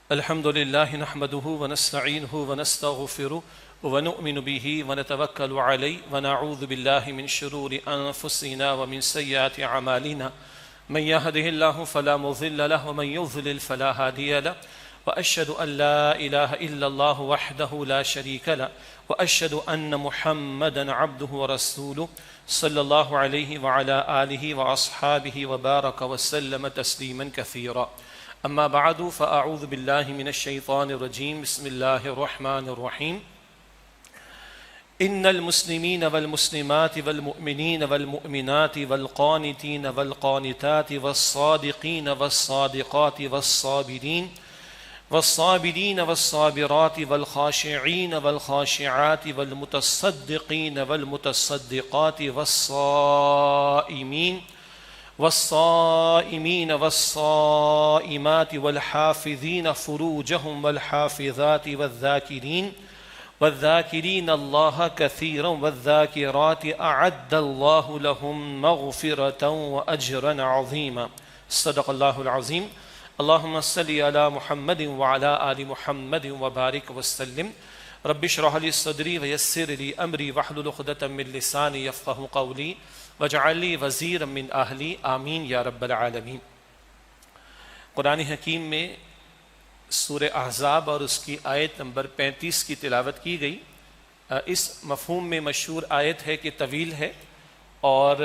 الحمد لله نحمده ونستعينه ونستغفره ونؤمن به ونتوكل عليه ونعوذ بالله من شرور أنفسنا ومن سيئات أعمالنا من يهده الله فلا مضل له ومن يضلل فلا هادي له وأشهد أن لا إله إلا الله وحده لا شريك له وأشهد أن محمدا عبده ورسوله صلى الله عليه وعلى آله وأصحابه وبارك وسلم تسليما كثيرا. أما بعد فأعوذ بالله من الشيطان الرجيم. بسم الله الرحمن الرحيم. إن المسلمين والمسلمات والمؤمنين والمؤمنات والقانتين والقانتات والصادقين والصادقات والصابرين والصابرين والصابرات والخاشعين والخاشعات والمتصدقين والمتصدقات والصائمين والصائمين والصائمات والحافظين فروجهم والحافظات والذاكرين الله كثيرا والذاكرات أعد الله لهم مغفرة وأجرا عظيما. صدق الله العظيم. اللهم صل على محمد وعلى آل محمد وبارك وسلم. رب اشرح لي صدري ويسر لي أمري واحلل عقدة من لساني يفقهوا قولي واجعل لي وزيرا من أهلي. آمین یا رب العالمین. قرآن حکیم میں سورہ احزاب اور اس کی آیت نمبر 35 کی تلاوت کی گئی. اس مفہوم میں مشہور آیت ہے کہ طویل ہے اور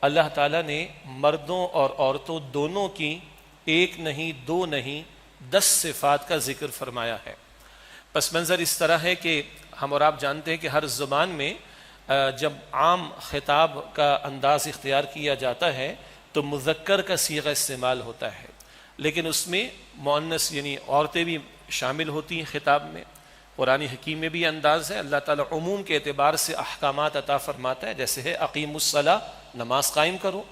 اللہ تعالیٰ نے مردوں اور عورتوں دونوں کی ایک نہیں دو نہیں 10 صفات کا ذکر فرمایا ہے. پس منظر اس طرح ہے کہ ہم اور آپ جانتے ہیں کہ ہر زبان میں جب عام خطاب کا انداز اختیار کیا جاتا ہے تو مذکر کا صیغہ استعمال ہوتا ہے، لیکن اس میں مؤنث یعنی عورتیں بھی شامل ہوتی ہیں خطاب میں. قرآن حکیم میں بھی انداز ہے. اللہ تعالیٰ عموم کے اعتبار سے احکامات عطا فرماتا ہے، جیسے ہے اقیم الصلاۃ، نماز قائم کرو.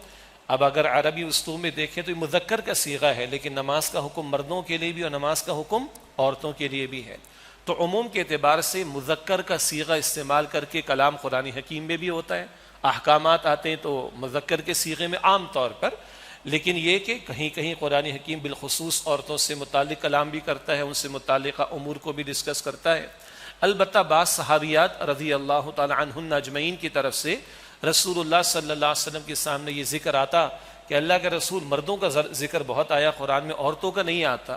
اب اگر عربی اسلوب میں دیکھیں تو یہ مذکر کا صیغہ ہے، لیکن نماز کا حکم مردوں کے لیے بھی اور نماز کا حکم عورتوں کے لیے بھی ہے. تو عموم کے اعتبار سے مذکر کا صیغہ استعمال کر کے کلام قرآن حکیم میں بھی ہوتا ہے. احکامات آتے ہیں تو مذکر کے صیغے میں عام طور پر، لیکن یہ کہ کہیں کہیں قرآن حکیم بالخصوص عورتوں سے متعلق کلام بھی کرتا ہے، ان سے متعلقہ امور کو بھی ڈسکس کرتا ہے. البتہ بعض صحابیات رضی اللہ تعالی عنہن اجمعین کی طرف سے رسول اللہ صلی اللہ علیہ وسلم کے سامنے یہ ذکر آتا کہ اللہ کے رسول مردوں کا ذکر بہت آیا قرآن میں، عورتوں کا نہیں آتا.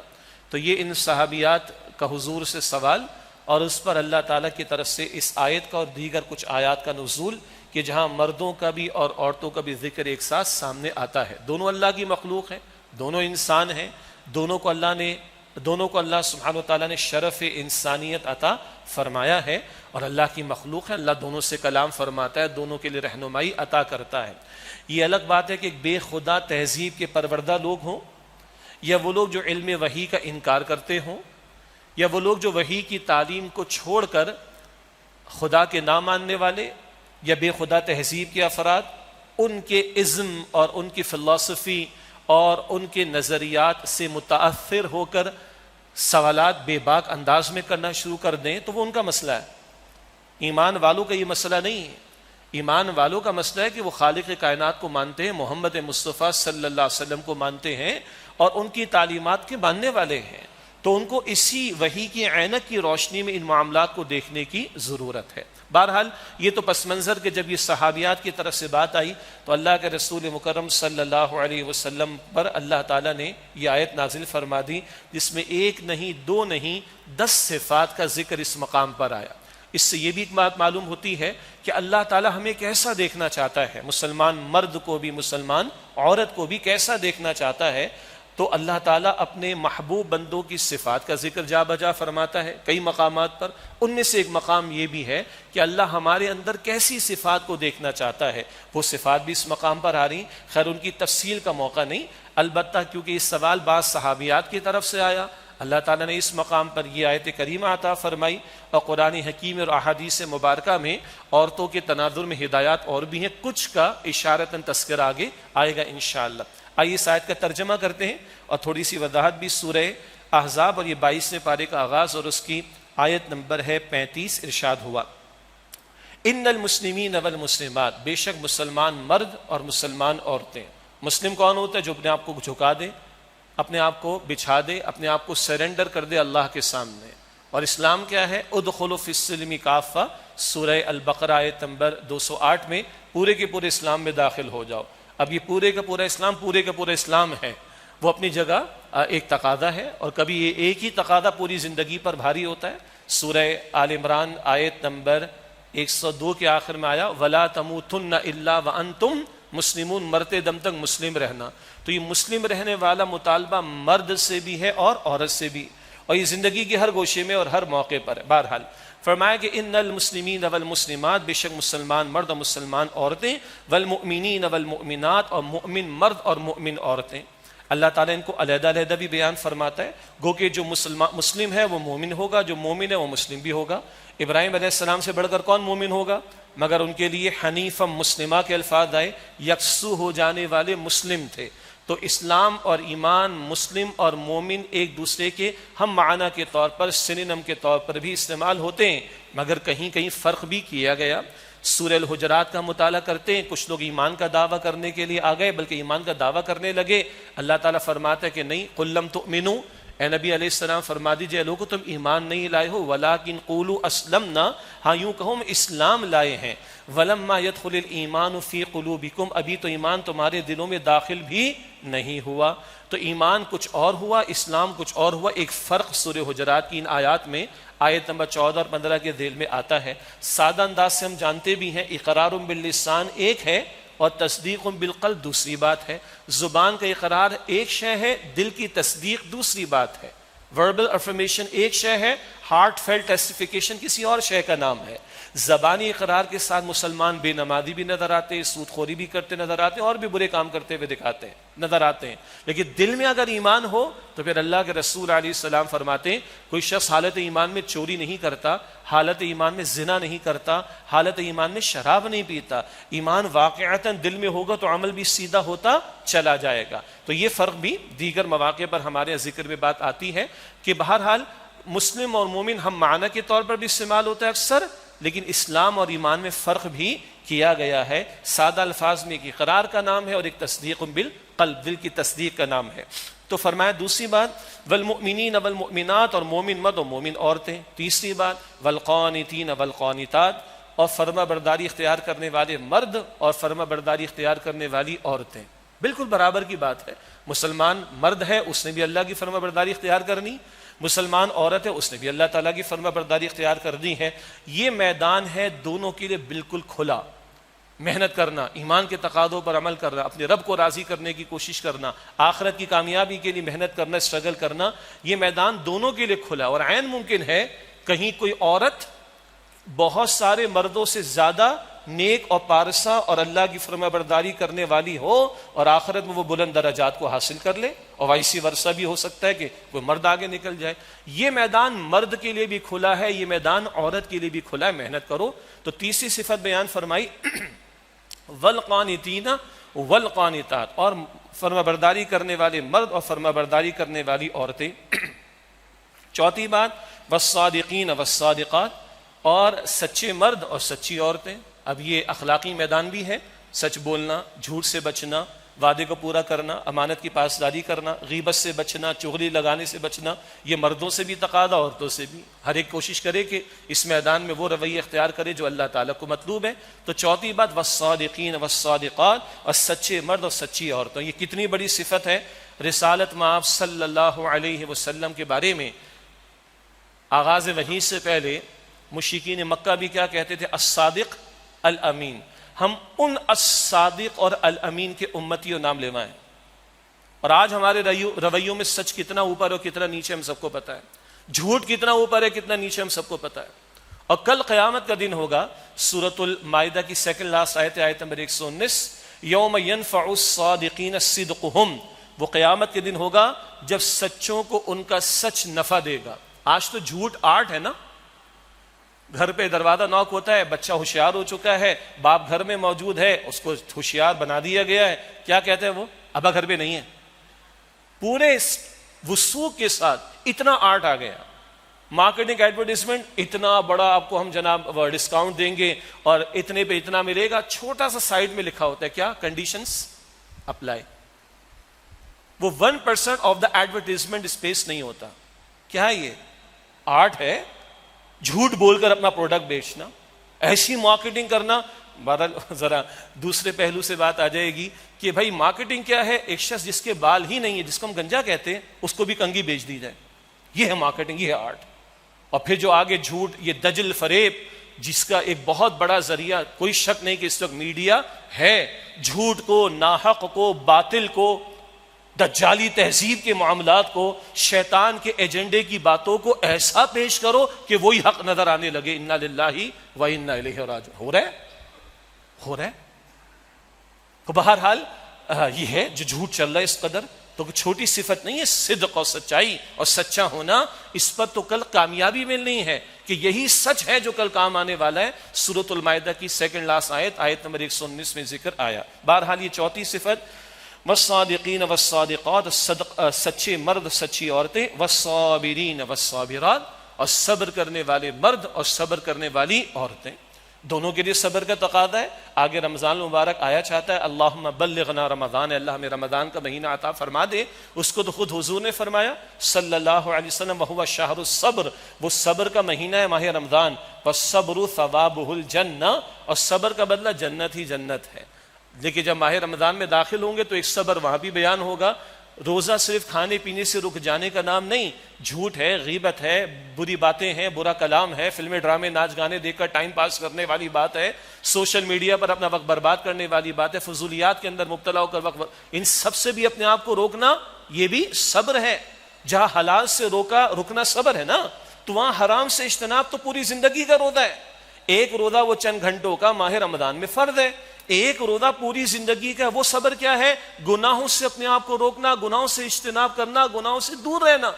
تو یہ ان صحابیات کا حضور سے سوال اور اس پر اللہ تعالیٰ کی طرف سے اس آیت کا اور دیگر کچھ آیات کا نزول کہ جہاں مردوں کا بھی اور عورتوں کا بھی ذکر ایک ساتھ سامنے آتا ہے. دونوں اللہ کی مخلوق ہیں، دونوں انسان ہیں، دونوں کو اللہ سبحانہ و تعالیٰ نے شرف انسانیت عطا فرمایا ہے اور اللہ کی مخلوق ہے. اللہ دونوں سے کلام فرماتا ہے، دونوں کے لیے رہنمائی عطا کرتا ہے. یہ الگ بات ہے کہ ایک بے خدا تہذیب کے پروردہ لوگ ہوں، یا وہ لوگ جو علم وحی کا انکار کرتے ہوں، یا وہ لوگ جو وحی کی تعلیم کو چھوڑ کر خدا کے نہ ماننے والے یا بے خدا تہذیب کے افراد، ان کے ازم اور ان کی فلسفی اور ان کے نظریات سے متاثر ہو کر سوالات بے باک انداز میں کرنا شروع کر دیں تو وہ ان کا مسئلہ ہے. ایمان والوں کا یہ مسئلہ نہیں ہے. ایمان والوں کا مسئلہ ہے کہ وہ خالق کائنات کو مانتے ہیں، محمد مصطفیٰ صلی اللہ علیہ وسلم کو مانتے ہیں اور ان کی تعلیمات کے ماننے والے ہیں. تو ان کو اسی وحی کی عینک کی روشنی میں ان معاملات کو دیکھنے کی ضرورت ہے. بہرحال یہ تو پس منظر کہ جب یہ صحابیات کی طرف سے بات آئی تو اللہ کے رسول مکرم صلی اللہ علیہ وسلم پر اللہ تعالیٰ نے یہ آیت نازل فرما دی جس میں ایک نہیں دو نہیں 10 صفات کا ذکر اس مقام پر آیا. اس سے یہ بھی ایک بات معلوم ہوتی ہے کہ اللہ تعالیٰ ہمیں کیسا دیکھنا چاہتا ہے، مسلمان مرد کو بھی مسلمان عورت کو بھی کیسا دیکھنا چاہتا ہے. تو اللہ تعالیٰ اپنے محبوب بندوں کی صفات کا ذکر جا بجا فرماتا ہے کئی مقامات پر. ان میں سے ایک مقام یہ بھی ہے کہ اللہ ہمارے اندر کیسی صفات کو دیکھنا چاہتا ہے. وہ صفات بھی اس مقام پر آ رہی. خیر ان کی تفصیل کا موقع نہیں، البتہ کیونکہ اس سوال بعض صحابیات کی طرف سے آیا، اللہ تعالیٰ نے اس مقام پر یہ آیت کریمہ عطا فرمائی. اور قرآن حکیم اور احادیث مبارکہ میں عورتوں کے تناظر میں ہدایات اور بھی ہیں، کچھ کا اشارتاً تذکر آگے آئے گا انشاءاللہ. آئیے اس آیت کا ترجمہ کرتے ہیں اور تھوڑی سی وضاحت بھی. سورہ احزاب اور یہ 22ویں پارے کا آغاز اور اس کی آیت نمبر ہے 35. ارشاد ہوا ان المسلمین والمسلمات، بے شک مسلمان مرد اور مسلمان عورتیں. مسلم کون ہوتا ہے؟ جو اپنے آپ کو جھکا دے، اپنے آپ کو بچھا دے، اپنے آپ کو سرنڈر کر دے اللہ کے سامنے. اور اسلام کیا ہے؟ ادخلوا فی السلم کافہ، سورہ البقرہ آیت نمبر 208 میں پورے کے پورے اسلام میں داخل ہو جاؤ. اب یہ پورے کا پورا اسلام ہے، وہ اپنی جگہ ایک تقاضا ہے، اور کبھی یہ ایک ہی تقاضا پوری زندگی پر بھاری ہوتا ہے. سورہ آل عمران آیت نمبر 102 کے آخر میں آیا وَلَا تَمُوتُنَّ إِلَّا وَأَنْتُمْ مسلمون، مرتے دم تک مسلم رہنا. تو یہ مسلم رہنے والا مطالبہ مرد سے بھی ہے اور عورت سے بھی، اور یہ زندگی کے ہر گوشے میں اور ہر موقع پر ہے. بہرحال فرمایا کہ ان المسلمین والمسلمات، بے شک مسلمان مرد اور مسلمان عورتیں، والمؤمنین والمؤمنات، اور مؤمن مرد اور مؤمن عورتیں. اللہ تعالیٰ ان کو علیحدہ علیحدہ بھی بیان فرماتا ہے، گو کہ جو مسلم ہے وہ مومن ہوگا، جو مومن ہے وہ مسلم بھی ہوگا. ابراہیم علیہ السلام سے بڑھ کر کون مومن ہوگا؟ مگر ان کے لیے حنیفا مسلمہ کے الفاظ آئے، یکسو ہو جانے والے مسلم تھے. تو اسلام اور ایمان، مسلم اور مومن ایک دوسرے کے ہم معنی کے طور پر، سنونم کے طور پر بھی استعمال ہوتے ہیں، مگر کہیں کہیں فرق بھی کیا گیا. سورہ الحجرات کا مطالعہ کرتے ہیں، کچھ لوگ ایمان کا دعویٰ کرنے کے لیے آ گئے، بلکہ ایمان کا دعویٰ کرنے لگے. اللہ تعالیٰ فرماتا ہے کہ نہیں، قل لم تؤمنوا، اے نبی علیہ السلام فرما دیجئے لوگو تم ایمان نہیں لائے ہو، ولیکن قولوا اسلمنا، ہاں یوں کہو ہم اسلام لائے ہیں. ولما يدخل الایمان فی قلوبکم، ابھی تو ایمان تمہارے دلوں میں داخل بھی نہیں ہوا. تو ایمان کچھ اور ہوا، اسلام کچھ اور ہوا. ایک فرق سورہ حجرات کی ان آیات میں آیت نمبر 14 اور 15 کے ذیل میں آتا ہے. سادہ انداز سے ہم جانتے بھی ہیں، اقرار باللسان ایک ہے اور تصدیق بالقلب دوسری بات ہے. زبان کا اقرار ایک شے ہے، دل کی تصدیق دوسری بات ہے. وربل افرمیشن ایک شے ہے، ہارٹ فیلٹ ٹیسٹیفیکیشن کسی اور شے کا نام ہے. زبانی اقرار کے ساتھ مسلمان بے نمازی بھی نظر آتے ہیں، سود خوری بھی کرتے نظر آتے ہیں، اور بھی برے کام کرتے ہوئے دکھاتے ہیں نظر آتے ہیں. لیکن دل میں اگر ایمان ہو تو پھر اللہ کے رسول علیہ السلام فرماتے ہیں کوئی شخص حالت ایمان میں چوری نہیں کرتا، حالت ایمان میں زنا نہیں کرتا، حالت ایمان میں شراب نہیں پیتا. ایمان واقعتاً دل میں ہوگا تو عمل بھی سیدھا ہوتا چلا جائے گا. تو یہ فرق بھی دیگر مواقع پر ہمارے ذکر میں بات آتی ہے کہ بہرحال مسلم اور مومن ہم معنی کے طور پر بھی استعمال ہوتا ہے اکثر، لیکن اسلام اور ایمان میں فرق بھی کیا گیا ہے. سادہ الفاظ میں ایک اقرار کا نام ہے اور ایک تصدیق بالقلب، دل کی تصدیق کا نام ہے. تو فرمایا دوسری بات والمؤمنین والمؤمنات، اور مومن مرد اور مومن عورتیں. تیسری بات والقانتین والقانتات، اور فرما برداری اختیار کرنے والے مرد اور فرما برداری اختیار کرنے والی عورتیں. بالکل برابر کی بات ہے. مسلمان مرد ہے، اس نے بھی اللہ کی فرما برداری اختیار کرنی، مسلمان عورت ہے، اس نے بھی اللہ تعالیٰ کی فرما برداری اختیار کرنی ہے. یہ میدان ہے دونوں کے لیے بالکل کھلا. محنت کرنا، ایمان کے تقاضوں پر عمل کرنا، اپنے رب کو راضی کرنے کی کوشش کرنا، آخرت کی کامیابی کے لیے محنت کرنا، اسٹرگل کرنا، یہ میدان دونوں کے لیے کھلا. اور عین ممکن ہے کہیں کوئی عورت بہت سارے مردوں سے زیادہ نیک اور پارسا اور اللہ کی فرما برداری کرنے والی ہو اور آخرت میں وہ بلند درجات کو حاصل کر لے، اور ویسی ورثہ بھی ہو سکتا ہے کہ کوئی مرد آگے نکل جائے. یہ میدان مرد کے لیے بھی کھلا ہے، یہ میدان عورت کے لیے بھی کھلا ہے. محنت کرو. تو تیسری صفت بیان فرمائی والقانتین والقانتات، اور فرما برداری کرنے والے مرد اور فرما برداری کرنے والی عورتیں. چوتھی بات والصادقین والصادقات، اور سچے مرد اور سچی عورتیں. اب یہ اخلاقی میدان بھی ہے، سچ بولنا، جھوٹ سے بچنا، وعدے کو پورا کرنا، امانت کی پاسداری کرنا، غیبت سے بچنا، چغلی لگانے سے بچنا. یہ مردوں سے بھی تقاضا، عورتوں سے بھی. ہر ایک کوشش کرے کہ اس میدان میں وہ رویہ اختیار کرے جو اللہ تعالیٰ کو مطلوب ہے. تو چوتھی بات والصادقین والصادقات، اور سچے مرد اور سچی عورتوں. یہ کتنی بڑی صفت ہے. رسالت مآب صلی اللہ علیہ وسلم کے بارے میں آغاز وحی سے پہلے مشرکین مکہ بھی کیا کہتے تھے؟ الصادق الامین. ہم ان الصادق اور الامین کے امتی و نام لیوائیں. اور آج ہمارے رویوں میں سچ کتنا اوپر اور کتنا نیچے ہم سب کو پتہ ہے، جھوٹ کتنا اوپر ہے کتنا نیچے ہم سب کو پتہ ہے. اور کل قیامت کا دن ہوگا. سورۃ المائدہ کی سیکنڈ لاسٹ آیت نمبر 119، یوم ینفع الصادقین صدقہم. وہ قیامت کے دن ہوگا جب سچوں کو ان کا سچ نفع دے گا. آج تو جھوٹ آرٹ ہے نا. گھر پہ دروازہ ناک ہوتا ہے، بچہ ہوشیار ہو چکا ہے، باپ گھر میں موجود ہے، اس کو ہوشیار بنا دیا گیا ہے. کیا کہتے ہیں وہ؟ ابا گھر پہ نہیں ہے. پورے وثوق کے ساتھ اتنا آرٹ آ گیا. مارکیٹنگ ایڈورٹیزمنٹ اتنا بڑا، آپ کو ہم جناب ڈسکاؤنٹ دیں گے اور اتنے پہ اتنا ملے گا. چھوٹا سا سائڈ میں لکھا ہوتا ہے کیا؟ Conditions apply. وہ 1% آف دا ایڈورٹیزمنٹ اسپیس نہیں ہوتا. کیا ہے یہ؟ آرٹ ہے. جھوٹ بول کر اپنا پروڈکٹ بیچنا, ایسی مارکیٹنگ کرنا. بہرحال ذرا دوسرے پہلو سے بات آ جائے گی کہ بھائی مارکیٹنگ کیا ہے؟ ایک شخص جس کے بال ہی نہیں ہے, جس کو ہم گنجا کہتے ہیں, اس کو بھی کنگھی بیچ دی جائے. یہ ہے مارکیٹنگ, یہ ہے آرٹ. اور پھر جو آگے جھوٹ, یہ دجل فریب, جس کا ایک بہت بڑا ذریعہ, کوئی شک نہیں کہ اس وقت میڈیا ہے. جھوٹ کو, ناحق کو, باطل کو, دجالی تہذیب کے معاملات کو, شیطان کے ایجنڈے کی باتوں کو ایسا پیش کرو کہ وہی حق نظر آنے لگے. انا للہ و انا الیہ راجعون. ہو رہا ہے. تو بہرحال یہ ہے جو جھوٹ چل رہا ہے اس قدر, تو چھوٹی صفت نہیں ہے صدق اور سچائی اور سچا ہونا. اس پر تو کل کامیابی ملنی ہے کہ یہی سچ ہے جو کل کام آنے والا ہے. سورۃ المائدہ کی سیکنڈ لاسٹ آیت نمبر 119 میں ذکر آیا. بہرحال یہ چوتھی صفت, والصادقین والصادقات, سچے مرد سچی عورتیں, والصابرین والصابرات, اور صبر کرنے والے مرد اور صبر کرنے والی عورتیں. دونوں کے لیے صبر کا تقاضا ہے. آگے رمضان المبارک آیا چاہتا ہے اللہم بلغنا رمضان, اللہ ہمیں رمضان کا مہینہ عطا فرما دے. اس کو تو خود حضور نے فرمایا صلی اللہ علیہ وسلم, وہو شہر الصبر, وہ صبر کا مہینہ ہے ماہ رمضان. والصبر ثوابہ الجنہ, اور صبر کا بدلہ جنت ہی جنت ہے. لیکن جب ماہ رمضان میں داخل ہوں گے تو ایک صبر وہاں بھی بیان ہوگا. روزہ صرف کھانے پینے سے رک جانے کا نام نہیں. جھوٹ ہے, غیبت ہے, بری باتیں ہیں, برا کلام ہے, فلمیں ڈرامے ناچ گانے دیکھ کر ٹائم پاس کرنے والی بات ہے, سوشل میڈیا پر اپنا وقت برباد کرنے والی بات ہے, فضولیات کے اندر مبتلا ہو کر وقت, ان سب سے بھی اپنے آپ کو روکنا یہ بھی صبر ہے. جہاں حلال سے رکنا صبر ہے نا, تو وہاں حرام سے اجتناب تو پوری زندگی کا روزہ ہے. ایک روزہ وہ چند گھنٹوں کا ماہ رمضان میں فرض ہے, ایک روزہ پوری زندگی کا. وہ صبر کیا ہے؟ گناہوں سے اپنے آپ کو روکنا, گناہوں سے اجتناب کرنا, گناہوں سے دور رہنا.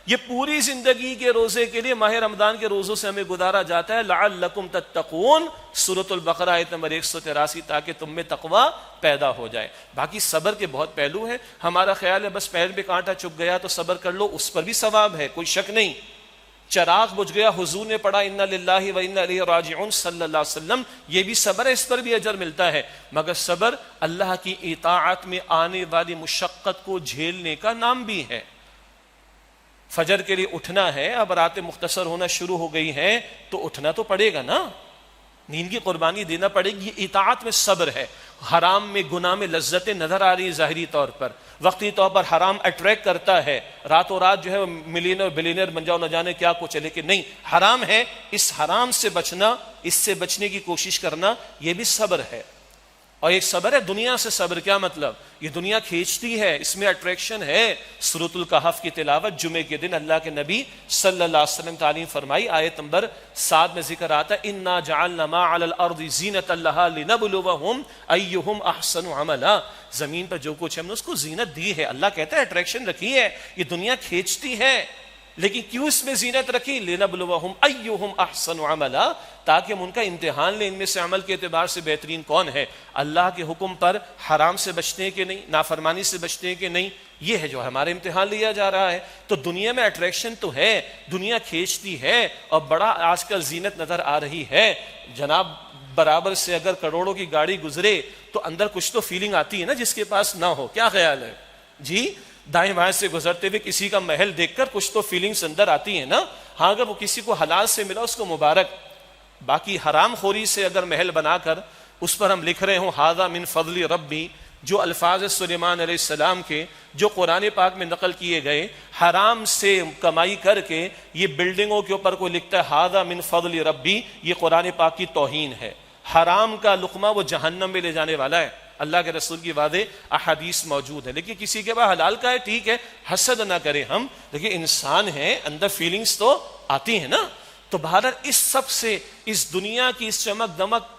یہ پوری زندگی کے روزے کے لیے ماہ رمضان کے روزوں سے ہمیں گزارا جاتا ہے. لعلکم تتقون, سورۃ البقرہ آیت نمبر 183, تاکہ تم میں تقوی پیدا ہو جائے. باقی صبر کے بہت پہلو ہیں. ہمارا خیال ہے بس پیر پہ کانٹا چپ گیا تو صبر کر لو, اس پر بھی ثواب ہے, کوئی شک نہیں. چراغ بجھ گیا, حضور نے پڑھا انا للہ و انا الیہ راجعون صلی اللہ علیہ وسلم, یہ بھی صبر ہے, اس پر بھی اجر ملتا ہے. مگر صبر اللہ کی اطاعت میں آنے والی مشقت کو جھیلنے کا نام بھی ہے. فجر کے لیے اٹھنا ہے, اب راتیں مختصر ہونا شروع ہو گئی ہیں تو اٹھنا تو پڑے گا نا, نیند کی قربانی دینا پڑے گی. یہ اطاعت میں صبر ہے. حرام میں, گناہ میں لذتیں نظر آ رہی ہیں ظاہری طور پر, وقتی طور پر حرام اٹریکٹ کرتا ہے, راتوں رات جو ہے ملینئر بلینئر بن جاؤ, نہ جانے کیا کچھ ہے, لیکن نہیں, حرام ہے. اس حرام سے بچنا, اس سے بچنے کی کوشش کرنا, یہ بھی صبر ہے. اور ایک صبر ہے دنیا سے صبر. کیا مطلب؟ یہ دنیا کھینچتی ہے, اس میں اٹریکشن ہے. سورۃ الکہف کی تلاوت جمعے کے دن اللہ کے نبی صلی اللہ علیہ وسلم تعلیم فرمائی. آیت نمبر 7 میں ذکر آتا ہے انا جعلنا ما علی الارض زینۃ لها لنبلوہم ایہم احسن عملا. زمین پر جو کچھ ہم نے اس کو زینت دی ہے. اللہ کہتا ہے اٹریکشن رکھی ہے, یہ دنیا کھینچتی ہے, لیکن کیوں اس میں زینت رکھی؟ لنبلوہم ایہم احسن عملا, تاکہ ہم ان کا امتحان لیں ان میں سے عمل کے اعتبار سے بہترین کون ہے. اللہ کے حکم پر حرام سے بچنے کے نہیں, نافرمانی سے بچنے کے نہیں, یہ ہے جو ہمارے امتحان لیا جا رہا ہے. تو دنیا میں اٹریکشن تو ہے, دنیا کھینچتی ہے, اور بڑا آج کل زینت نظر آ رہی ہے. جناب برابر سے اگر کروڑوں کی گاڑی گزرے تو اندر کچھ تو فیلنگ آتی ہے نا جس کے پاس نہ ہو. کیا خیال ہے جی؟ دائیں بائیں سے گزرتے ہوئے کسی کا محل دیکھ کر کچھ تو فیلنگز اندر آتی ہیں نا. ہاں اگر وہ کسی کو حلال سے ملا اس کو مبارک. باقی حرام خوری سے اگر محل بنا کر اس پر ہم لکھ رہے ہوں ھذا من فضل ربی, جو الفاظ سلیمان علیہ السلام کے جو قرآن پاک میں نقل کیے گئے, حرام سے کمائی کر کے یہ بلڈنگوں کے اوپر کوئی لکھتا ہے ھذا من فضل ربی, یہ قرآن پاک کی توہین ہے. حرام کا لقمہ وہ جہنم میں لے جانے والا ہے. اللہ کے رسول کی واضح احادیث موجود ہے. لیکن کسی کے بعد حلال کا ہے, ٹھیک ہے, حسد نہ کریں ہم, لیکن انسان ہے, اندر فیلنگز تو آتی ہیں نا. تو بہرحال اس سب سے, اس دنیا کی اس چمک دمک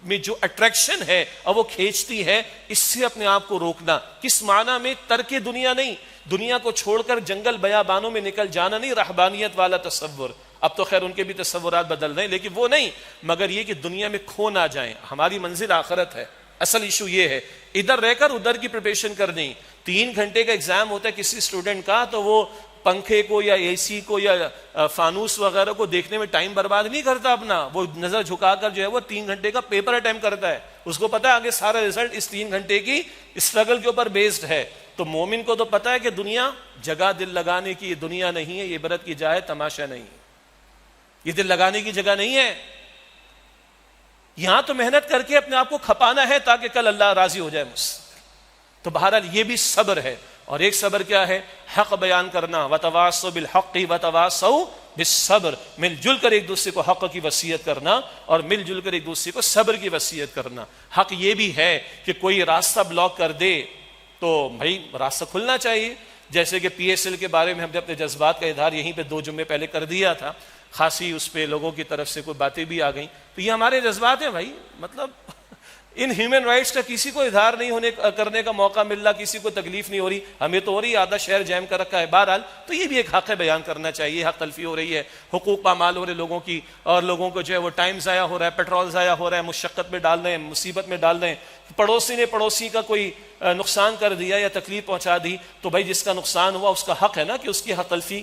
میں جو اٹریکشن ہے اور وہ کھینچتی ہے, اس سے اپنے آپ کو روکنا. کس معنی میں؟ ترک دنیا نہیں, دنیا کو چھوڑ کر جنگل بیابانوں میں نکل جانا نہیں, رہبانیت والا تصور. اب تو خیر ان کے بھی تصورات بدل رہے ہیں, لیکن وہ نہیں, مگر یہ کہ دنیا میں کھو نہ جائیں. ہماری منزل آخرت ہے. اصل ایشو یہ ہے ادھر رہ کر ادھر کی پریپریشن کرنی. 3 گھنٹے کا ایگزام ہوتا ہے کسی اسٹوڈنٹ کا, تو وہ پنکھے کو یا اے سی کو یا فانوس وغیرہ کو دیکھنے میں ٹائم برباد نہیں کرتا اپنا. وہ نظر جھکا کر جو ہے وہ 3 گھنٹے کا پیپر اٹیمپٹ کرتا ہے. اس کو پتا ہے آگے سارا رزلٹ اس 3 گھنٹے کی اسٹرگل کے اوپر بیسڈ ہے. تو مومن کو تو پتا ہے کہ دنیا جگہ دل لگانے کی یہ دنیا نہیں ہے، یہ عبرت کی جائے تماشا نہیں ہے، یہ دل لگانے کی جگہ نہیں ہے. یہاں تو محنت کر کے اپنے آپ کو کھپانا ہے تاکہ کل اللہ راضی ہو جائے مجھ سے. تو بہرحال یہ بھی صبر ہے. اور ایک صبر کیا ہے؟ حق بیان کرنا. وتواصوا بالحق وتواصوا بالصبر، مل جل کر ایک دوسرے کو حق کی وصیت کرنا اور مل جل کر ایک دوسرے کو صبر کی وصیت کرنا. حق یہ بھی ہے کہ کوئی راستہ بلاک کر دے تو بھائی راستہ کھلنا چاہیے. جیسے کہ پی ایس ایل کے بارے میں ہم نے اپنے جذبات کا اظہار یہیں پہ 2 جمعے پہلے کر دیا تھا، خاصی اس پہ لوگوں کی طرف سے کوئی باتیں بھی آ گئیں. تو یہ ہمارے جذبات ہیں بھائی، مطلب ان ہیومن رائٹس کا کسی کو اظہار نہیں کرنے کا موقع مل رہا، کسی کو تکلیف نہیں ہو رہی، ہمیں تو ہو رہی، آدھا شہر جیم کر رکھا ہے. بہرحال تو یہ بھی ایک حق ہے، بیان کرنا چاہیے. حق تلفی ہو رہی ہے، حقوق پامال ہو رہے لوگوں کی، اور لوگوں کو جو ہے وہ ٹائم ضائع ہو رہا ہے، پیٹرول ضائع ہو رہا ہے، مشقت میں ڈال رہے ہیں، مصیبت میں ڈال رہے ہیں. پڑوسی نے پڑوسی کا کوئی نقصان کر دیا یا تکلیف پہنچا دی تو بھائی جس کا نقصان ہوا اس کا حق ہے نا کہ اس کی حق تلفی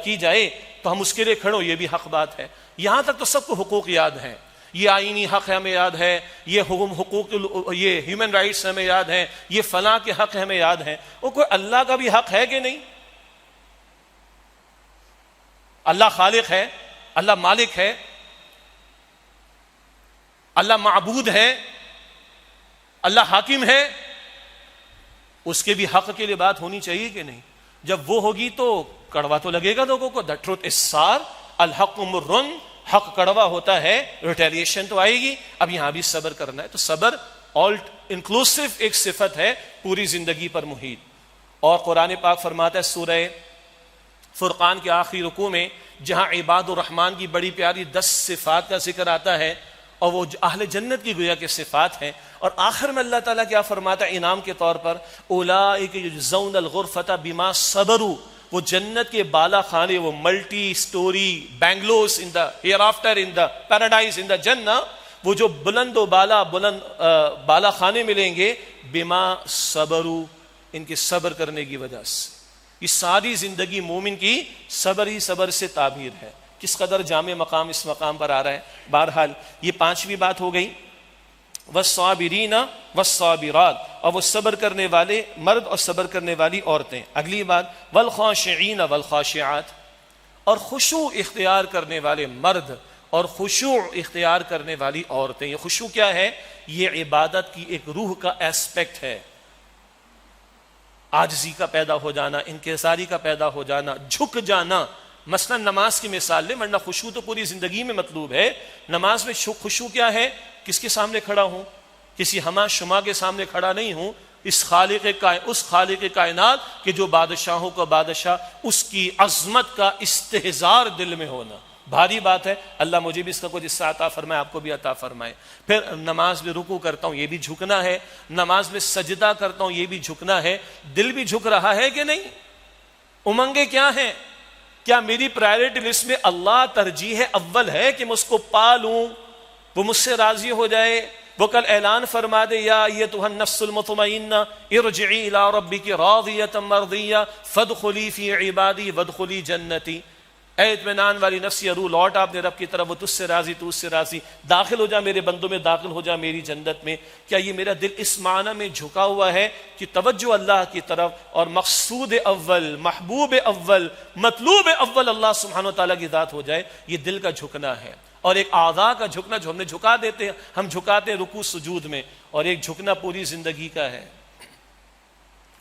کی جائے، تو ہم اس کے لیے کھڑو، یہ بھی حق بات ہے. یہاں تک تو سب کو حقوق یاد ہیں، یہ آئینی حق ہے ہمیں یاد ہے، یہ حقوق یہ ہیومن رائٹس ہمیں یاد ہیں، یہ فلاں کے حق ہمیں یاد ہیں. وہ کوئی اللہ کا بھی حق ہے کہ نہیں؟ اللہ خالق ہے، اللہ مالک ہے، اللہ معبود ہے، اللہ حاکم ہے، اس کے بھی حق کے لیے بات ہونی چاہیے کہ نہیں؟ جب وہ ہوگی تو کڑوا تو لگے گا لوگوں کو. the truth is sour، الحق مر، حق کڑوا ہوتا ہے، ریٹیلیشن تو آئے گی. اب یہاں بھی صبر کرنا ہے. تو صبر آل انکلوسو ایک صفت ہے پوری زندگی پر محیط. اور قرآن پاک فرماتا ہے سورہ فرقان کے آخری رکوع میں، جہاں عباد الرحمن کی بڑی پیاری 10 صفات کا ذکر آتا ہے اور وہ اہل جنت کی گویا کے صفات ہیں، اور آخر میں اللہ تعالیٰ کیا فرماتا ہے انعام کے طور پر؟ اولئک یجزون الغرفۃ بما صبروا، وہ جنت کے بالا خانے، وہ multi storey bungalows in the hereafter in the paradise in the جنہ، وہ جو بلند و بالا خانے ملیں گے، بما صبروا، ان کے صبر کرنے کی وجہ سے. یہ ساری زندگی مومن کی صبر ہی صبر سے تعبیر ہے. کس قدر جامع مقام اس مقام پر آ رہا ہے. بہرحال یہ 5ویں بات ہو گئی، والصابرین والصابرات، اور وہ صبر کرنے والے مرد اور صبر کرنے والی عورتیں. اگلی بات والخاشعین والخاشعات، اور خشوع اختیار کرنے والے مرد اور خشوع اختیار کرنے والی عورتیں. یہ خشوع کیا ہے؟ یہ عبادت کی ایک روح کا ایسپیکٹ ہے. عاجزی کا پیدا ہو جانا، انکساری کا پیدا ہو جانا، جھک جانا. مثلا نماز کی مثال لیں، ورنہ خشوع تو پوری زندگی میں مطلوب ہے. نماز میں خشوع کیا ہے؟ کس کے سامنے کھڑا ہوں؟ کسی ہما شما کے سامنے کھڑا نہیں ہوں، اس خالق کائنات کہ جو بادشاہوں کا بادشاہ، اس کی عظمت کا استحضار دل میں ہونا بھاری بات ہے. اللہ مجھے بھی اس کا کچھ حصہ عطا فرمائے، آپ کو بھی عطا فرمائے. پھر نماز میں رکوع کرتا ہوں، یہ بھی جھکنا ہے. نماز میں سجدہ کرتا ہوں، یہ بھی جھکنا ہے. دل بھی جھک رہا ہے کہ نہیں؟ امنگیں کیا ہیں؟ کیا میری پرائرٹی لسٹ میں اللہ ترجیح اول ہے کہ میں اس کو پالوں، وہ مجھ سے راضی ہو جائے، وہ کل اعلان فرما دے یا ایتھا النفس المطمئنہ ارجعی الی ربک راضیۃ مرضیہ فادخلی فی عبادی وادخلی جنتی. اے اطمینان والی نفس، روح لوٹ اپنے رب کی طرف، وہ تجھ سے راضی، تو اس سے راضی، داخل ہو جا میرے بندوں میں، داخل ہو جا میری جنت میں. کیا یہ میرا دل اس معنی میں جھکا ہوا ہے کہ توجہ اللہ کی طرف اور مقصود اول، محبوب اول، مطلوب اول اللہ سبحانہ و تعالیٰ کی ذات ہو جائے؟ یہ دل کا جھکنا ہے. اور ایک اعضاء کا جھکنا جو ہم نے جھکا دیتے ہیں، ہم جھکاتے ہیں رکوع سجود میں، اور ایک جھکنا پوری زندگی کا ہے.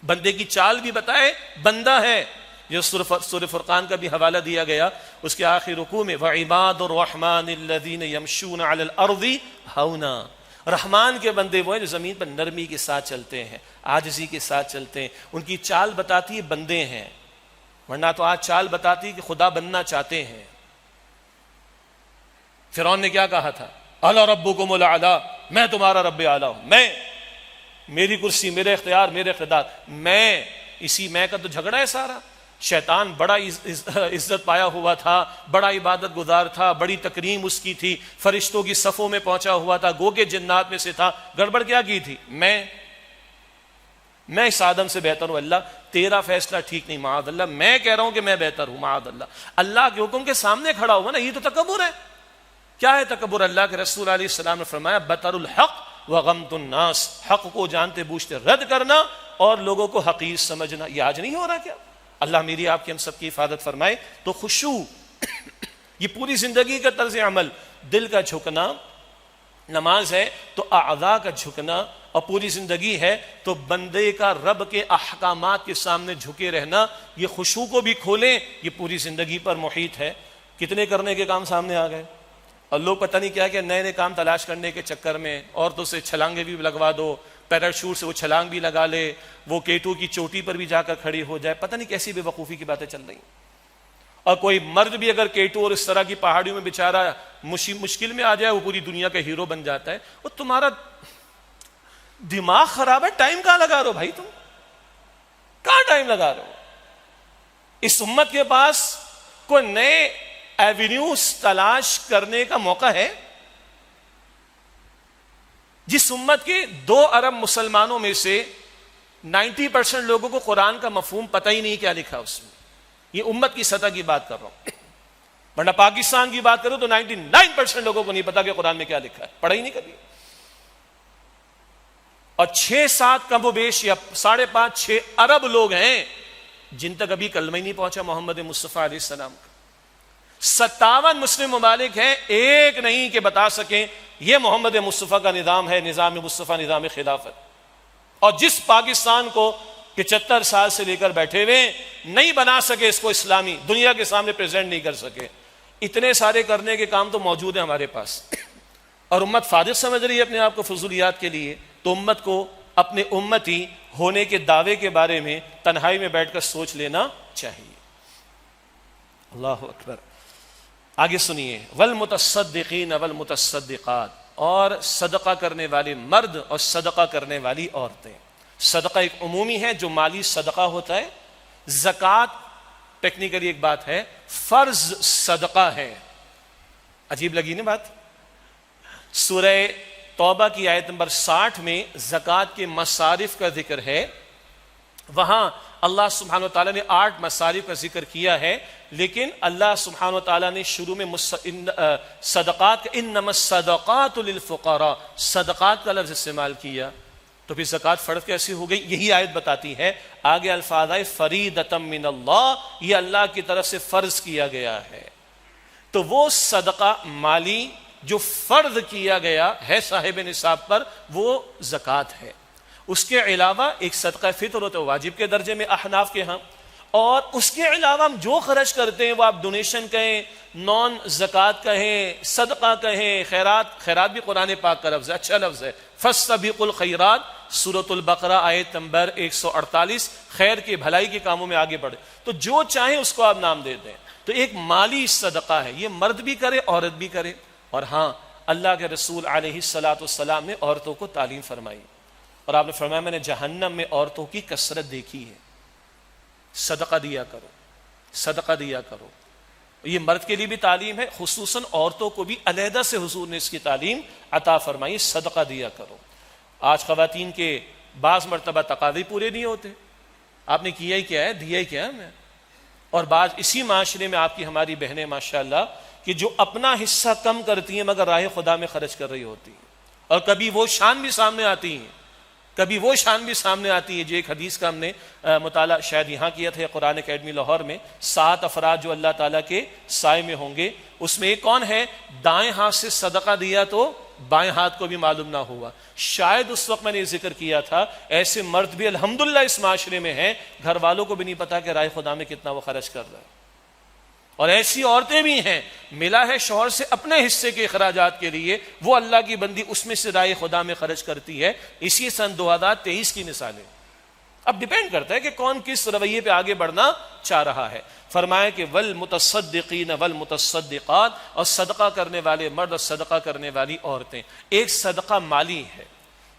بندے کی چال بھی بتائے بندہ ہے. جو سورہ فرقان کا بھی حوالہ دیا گیا، اس کے آخر رکوع میں وَعِبَادُ الرَّحْمَنِ الَّذِينَ يَمْشُونَ عَلَى الْأَرْضِ هَوْنًا، رحمان کے بندے وہ ہیں جو زمین پر نرمی کے ساتھ چلتے ہیں، عاجزی کے ساتھ چلتے ہیں. ان کی چال بتاتی ہے بندے ہیں، ورنہ تو آج چال بتاتی ہے کہ خدا بننا چاہتے ہیں. فرعون نے کیا کہا تھا؟ اَلَا رَبُّكُمُ الْأَعْلَىٰ، میں تمہارا رب اعلیٰ ہوں، میں، میری کرسی، میرے اختیار، میرے اقتدار، میں. اسی میں کا تو جھگڑا ہے سارا. شیطان بڑا عزت پایا ہوا تھا، بڑا عبادت گزار تھا، بڑی تکریم اس کی تھی، فرشتوں کی صفوں میں پہنچا ہوا تھا، گو کے جنات میں سے تھا. گڑبڑ کیا کی تھی؟ میں اس آدم سے بہتر ہوں. اللہ تیرا فیصلہ ٹھیک نہیں، معاذ اللہ. میں کہہ رہا ہوں کہ میں بہتر ہوں، معاذ اللہ. اللہ کے حکم کے سامنے کھڑا ہوا نا، یہ تو تکبر ہے. کیا ہے تکبر؟ اللہ کے رسول علیہ السلام نے فرمایا بطر الحق وغمت الناس، حق کو جانتے بوجھتے رد کرنا اور لوگوں کو حقیر سمجھنا، یہ آج نہیں ہو رہا کیا؟ اللہ میری آپ کی ہم سب کی حفاظت فرمائے۔ تو خشوع یہ پوری زندگی کا طرز عمل، دل کا جھکنا نماز ہے تو اعضاء کا جھکنا، اور پوری زندگی ہے تو بندے کا رب کے احکامات کے سامنے جھکے رہنا، یہ خشوع کو بھی کھولیں، یہ پوری زندگی پر محیط ہے۔ کتنے کرنے کے کام سامنے آ گئے، اور لوگ پتہ نہیں کیا کہ نئے نئے کام تلاش کرنے کے چکر میں عورتوں سے چھلانگیں بھی لگوا دو، پیراشوٹ سے وہ چھلانگ بھی لگا لے، وہ K2 کی چوٹی پر بھی جا کر کھڑی ہو جائے، پتہ نہیں کیسی بے وقوفی کی باتیں چل رہی ہیں۔ اور کوئی مرد بھی اگر K2 اور اس طرح کی پہاڑیوں میں بیچارہ مشکل میں آ جائے، وہ پوری دنیا کا ہیرو بن جاتا ہے۔ وہ تمہارا دماغ خراب ہے، ٹائم کہاں لگا رہے ہو بھائی؟ تم کہاں ٹائم لگا رہے ہو؟ اس امت کے پاس کوئی نئے ایونیوز تلاش کرنے کا موقع ہے؟ جس امت کے 2 ارب مسلمانوں میں سے 90% لوگوں کو قرآن کا مفہوم پتہ ہی نہیں کیا لکھا اس میں، یہ امت کی سطح کی بات کر رہا ہوں، ورنہ پاکستان کی بات کروں تو 99% لوگوں کو نہیں پتا کہ قرآن میں کیا لکھا ہے، پڑھا ہی نہیں کبھی۔ اور 6-7 کم و بیش یا 5.5-6 ارب لوگ ہیں جن تک ابھی کلمہ ہی نہیں پہنچا محمد مصطفیٰ علیہ السلام کا۔ 57 مسلم ممالک ہیں، ایک نہیں کہ بتا سکیں یہ محمد مصطفیٰ کا نظام ہے، نظام مصطفیٰ، نظام خلافت۔ اور جس پاکستان کو 75 سال سے لے کر بیٹھے ہوئے نہیں بنا سکے اس کو اسلامی، دنیا کے سامنے پریزنٹ نہیں کر سکے، اتنے سارے کرنے کے کام تو موجود ہیں ہمارے پاس، اور امت فارغ سمجھ رہی ہے اپنے آپ کو فضولیات کے لیے۔ تو امت کو اپنے امتی ہونے کے دعوے کے بارے میں تنہائی میں بیٹھ کر سوچ لینا چاہیے۔ اللہ اکبر۔ آگے سنیے، والمتصدقین والمتصدقات، اور صدقہ کرنے والے مرد اور صدقہ کرنے والی عورتیں۔ صدقہ ایک عمومی ہے جو مالی صدقہ ہوتا ہے، زکوٰۃ ٹیکنیکلی ایک بات ہے، فرض صدقہ ہے۔ عجیب لگی نا بات؟ سورہ توبہ کی آیت نمبر 60 میں زکوٰۃ کے مصارف کا ذکر ہے، وہاں اللہ سبحانہ وتعالیٰ نے 8 مصارف کا ذکر کیا ہے، لیکن اللہ سبحانہ وتعالیٰ نے شروع میں صدقات کا انما الصدقات للفقراء، صدقات کا لفظ استعمال کیا، تو پھر زکوٰۃ فرض کیسے ہو گئی؟ یہی آیت بتاتی ہے۔ آگے الفاظ آئے فریدۃ من اللہ، یہ اللہ کی طرف سے فرض کیا گیا ہے۔ تو وہ صدقہ مالی جو فرض کیا گیا ہے صاحب نصاب پر، وہ زکوٰۃ ہے۔ اس کے علاوہ ایک صدقہ فطر ہوتا ہے واجب کے درجے میں احناف کے ہاں، اور اس کے علاوہ ہم جو خرچ کرتے ہیں وہ آپ ڈونیشن کہیں، نان زکوٰۃ کہیں، صدقہ کہیں، خیرات بھی قرآن پاک کا لفظ ہے، اچھا لفظ ہے، فاستبقوا الخیرات، سورۃ البقرہ آیت نمبر 148، خیر کے بھلائی کے کاموں میں آگے بڑھے، تو جو چاہیں اس کو آپ نام دے دیں۔ تو ایک مالی صدقہ ہے، یہ مرد بھی کرے عورت بھی کرے۔ اور ہاں، اللہ کے رسول علیہ السلام نے عورتوں کو تعلیم فرمائی، اور آپ نے فرمایا میں نے جہنم میں عورتوں کی کثرت دیکھی ہے، صدقہ دیا کرو، صدقہ دیا کرو۔ یہ مرد کے لیے بھی تعلیم ہے، خصوصاً عورتوں کو بھی علیحدہ سے حضور نے اس کی تعلیم عطا فرمائی، صدقہ دیا کرو۔ آج خواتین کے بعض مرتبہ تقاضے پورے نہیں ہوتے، آپ نے کیا ہی کیا ہے، دیا ہی کیا ہے میں، اور بعض اسی معاشرے میں آپ کی ہماری بہنیں ماشاءاللہ کہ جو اپنا حصہ کم کرتی ہیں مگر راہ خدا میں خرچ کر رہی ہوتی ہیں، اور کبھی وہ شان بھی سامنے آتی ہیں، کبھی وہ شان بھی سامنے آتی ہے۔ جو ایک حدیث کا ہم نے مطالعہ شاید یہاں کیا تھا قرآن اکیڈمی لاہور میں، 7 افراد جو اللہ تعالیٰ کے سائے میں ہوں گے، اس میں ایک کون ہے؟ دائیں ہاتھ سے صدقہ دیا تو بائیں ہاتھ کو بھی معلوم نہ ہوا۔ شاید اس وقت میں نے ذکر کیا تھا ایسے مرد بھی الحمدللہ اس معاشرے میں ہیں، گھر والوں کو بھی نہیں پتا کہ راہ خدا میں کتنا وہ خرچ کر رہا ہے، اور ایسی عورتیں بھی ہیں ملا ہے شوہر سے اپنے حصے کے اخراجات کے لیے، وہ اللہ کی بندی اس میں سے راہ خدا میں خرچ کرتی ہے۔ اسی سن 2023 کی مثالیں۔ اب ڈیپینڈ کرتا ہے کہ کون کس رویے پہ آگے بڑھنا چاہ رہا ہے۔ فرمایا کہ والمتصدقین والمتصدقات، اور صدقہ کرنے والے مرد اور صدقہ کرنے والی عورتیں۔ ایک صدقہ مالی ہے،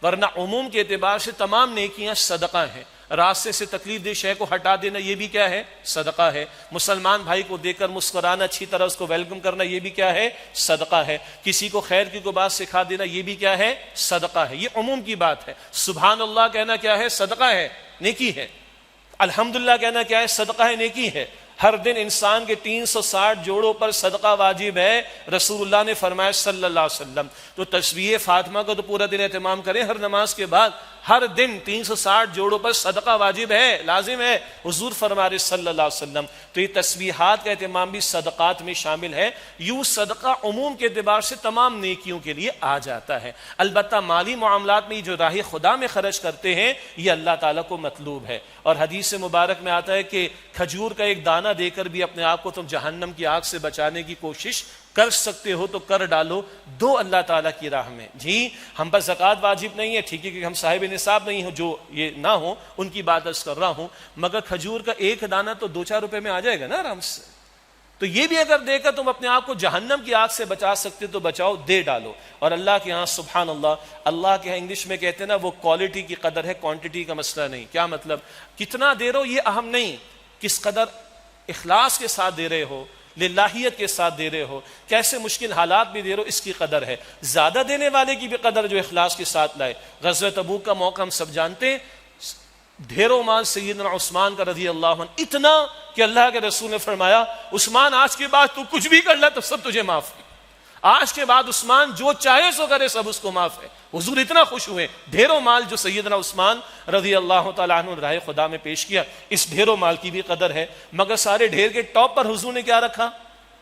ورنہ عموم کے اعتبار سے تمام نیکیاں صدقہ ہیں۔ راستے سے تکلیف دہ شے کو ہٹا دینا یہ بھی کیا ہے؟ صدقہ ہے۔ مسلمان بھائی کو دیکھ کر مسکرانا، اچھی طرح اس کو ویلکم کرنا، یہ بھی کیا ہے؟ صدقہ ہے۔ کسی کو خیر کی کوئی بات سکھا دینا، یہ بھی کیا ہے؟ صدقہ ہے۔ یہ عموم کی بات ہے۔ سبحان اللہ کہنا کیا ہے؟ صدقہ ہے، نیکی ہے۔ الحمدللہ کہنا کیا ہے؟ صدقہ ہے، نیکی ہے۔ ہر دن انسان کے 360 جوڑوں پر صدقہ واجب ہے، رسول اللہ نے فرمایا صلی اللہ علیہ وسلم۔ تو تسبیح فاطمہ کا تو پورا دن اہتمام کریں، ہر نماز کے بعد ہر دن 360 جوڑوں پر صدقہ واجب ہے، لازم ہے، حضور فرما رہے صلی اللہ علیہ وسلم۔ تو یہ تسبیحات کا اہتمام بھی صدقات میں شامل ہے۔ یوں صدقہ عموم کے اعتبار سے تمام نیکیوں کے لیے آ جاتا ہے، البتہ مالی معاملات میں جو راہ خدا میں خرچ کرتے ہیں یہ اللہ تعالیٰ کو مطلوب ہے۔ اور حدیث مبارک میں آتا ہے کہ کھجور کا ایک دانہ دے کر بھی اپنے آپ کو تم جہنم کی آگ سے بچانے کی کوشش کر سکتے ہو تو کر ڈالو، دو اللہ تعالیٰ کی راہ میں۔ جی ہم پر زکوٰۃ واجب نہیں ہے، ٹھیک ہے کہ ہم صاحب نصاب نہیں ہو، جو یہ نہ ہو ان کی بات عرض کر رہا ہوں، مگر کھجور کا ایک دانہ تو 2-4 روپے میں آ جائے گا نا آرام سے۔ تو یہ بھی اگر دے کر تم اپنے آپ کو جہنم کی آگ سے بچا سکتے تو بچاؤ، دے ڈالو۔ اور اللہ کے ہاں سبحان اللہ کے ہاں انگلش میں کہتے ہیں نا وہ کوالٹی کی قدر ہے، کوانٹٹی کا مسئلہ نہیں۔ کیا مطلب؟ کتنا دے رہے ہو یہ اہم نہیں، کس قدر اخلاص کے ساتھ دے رہے ہو، للہیت کے ساتھ دے رہے ہو، کیسے مشکل حالات بھی دے رہے ہو، اس کی قدر ہے۔ زیادہ دینے والے کی بھی قدر جو اخلاص کے ساتھ لائے۔ غزوہ تبوک کا موقع ہم سب جانتے ہیں، ڈھیروں مال سیدنا عثمان کا رضی اللہ عنہ، اتنا کہ اللہ کے رسول نے فرمایا عثمان آج کے بعد تو کچھ بھی کر لے تو سب تجھے معاف ہے، آج کے بعد عثمان جو چاہے سو کرے سب اس کو معاف ہے۔ حضور اتنا خوش ہوئے، ڈھیروں مال جو سیدنا عثمان رضی اللہ تعالیٰ عنہ راہ خدا میں پیش کیا، اس ڈھیروں مال کی بھی قدر ہے۔ مگر سارے ڈھیر کے ٹاپ پر حضور نے کیا رکھا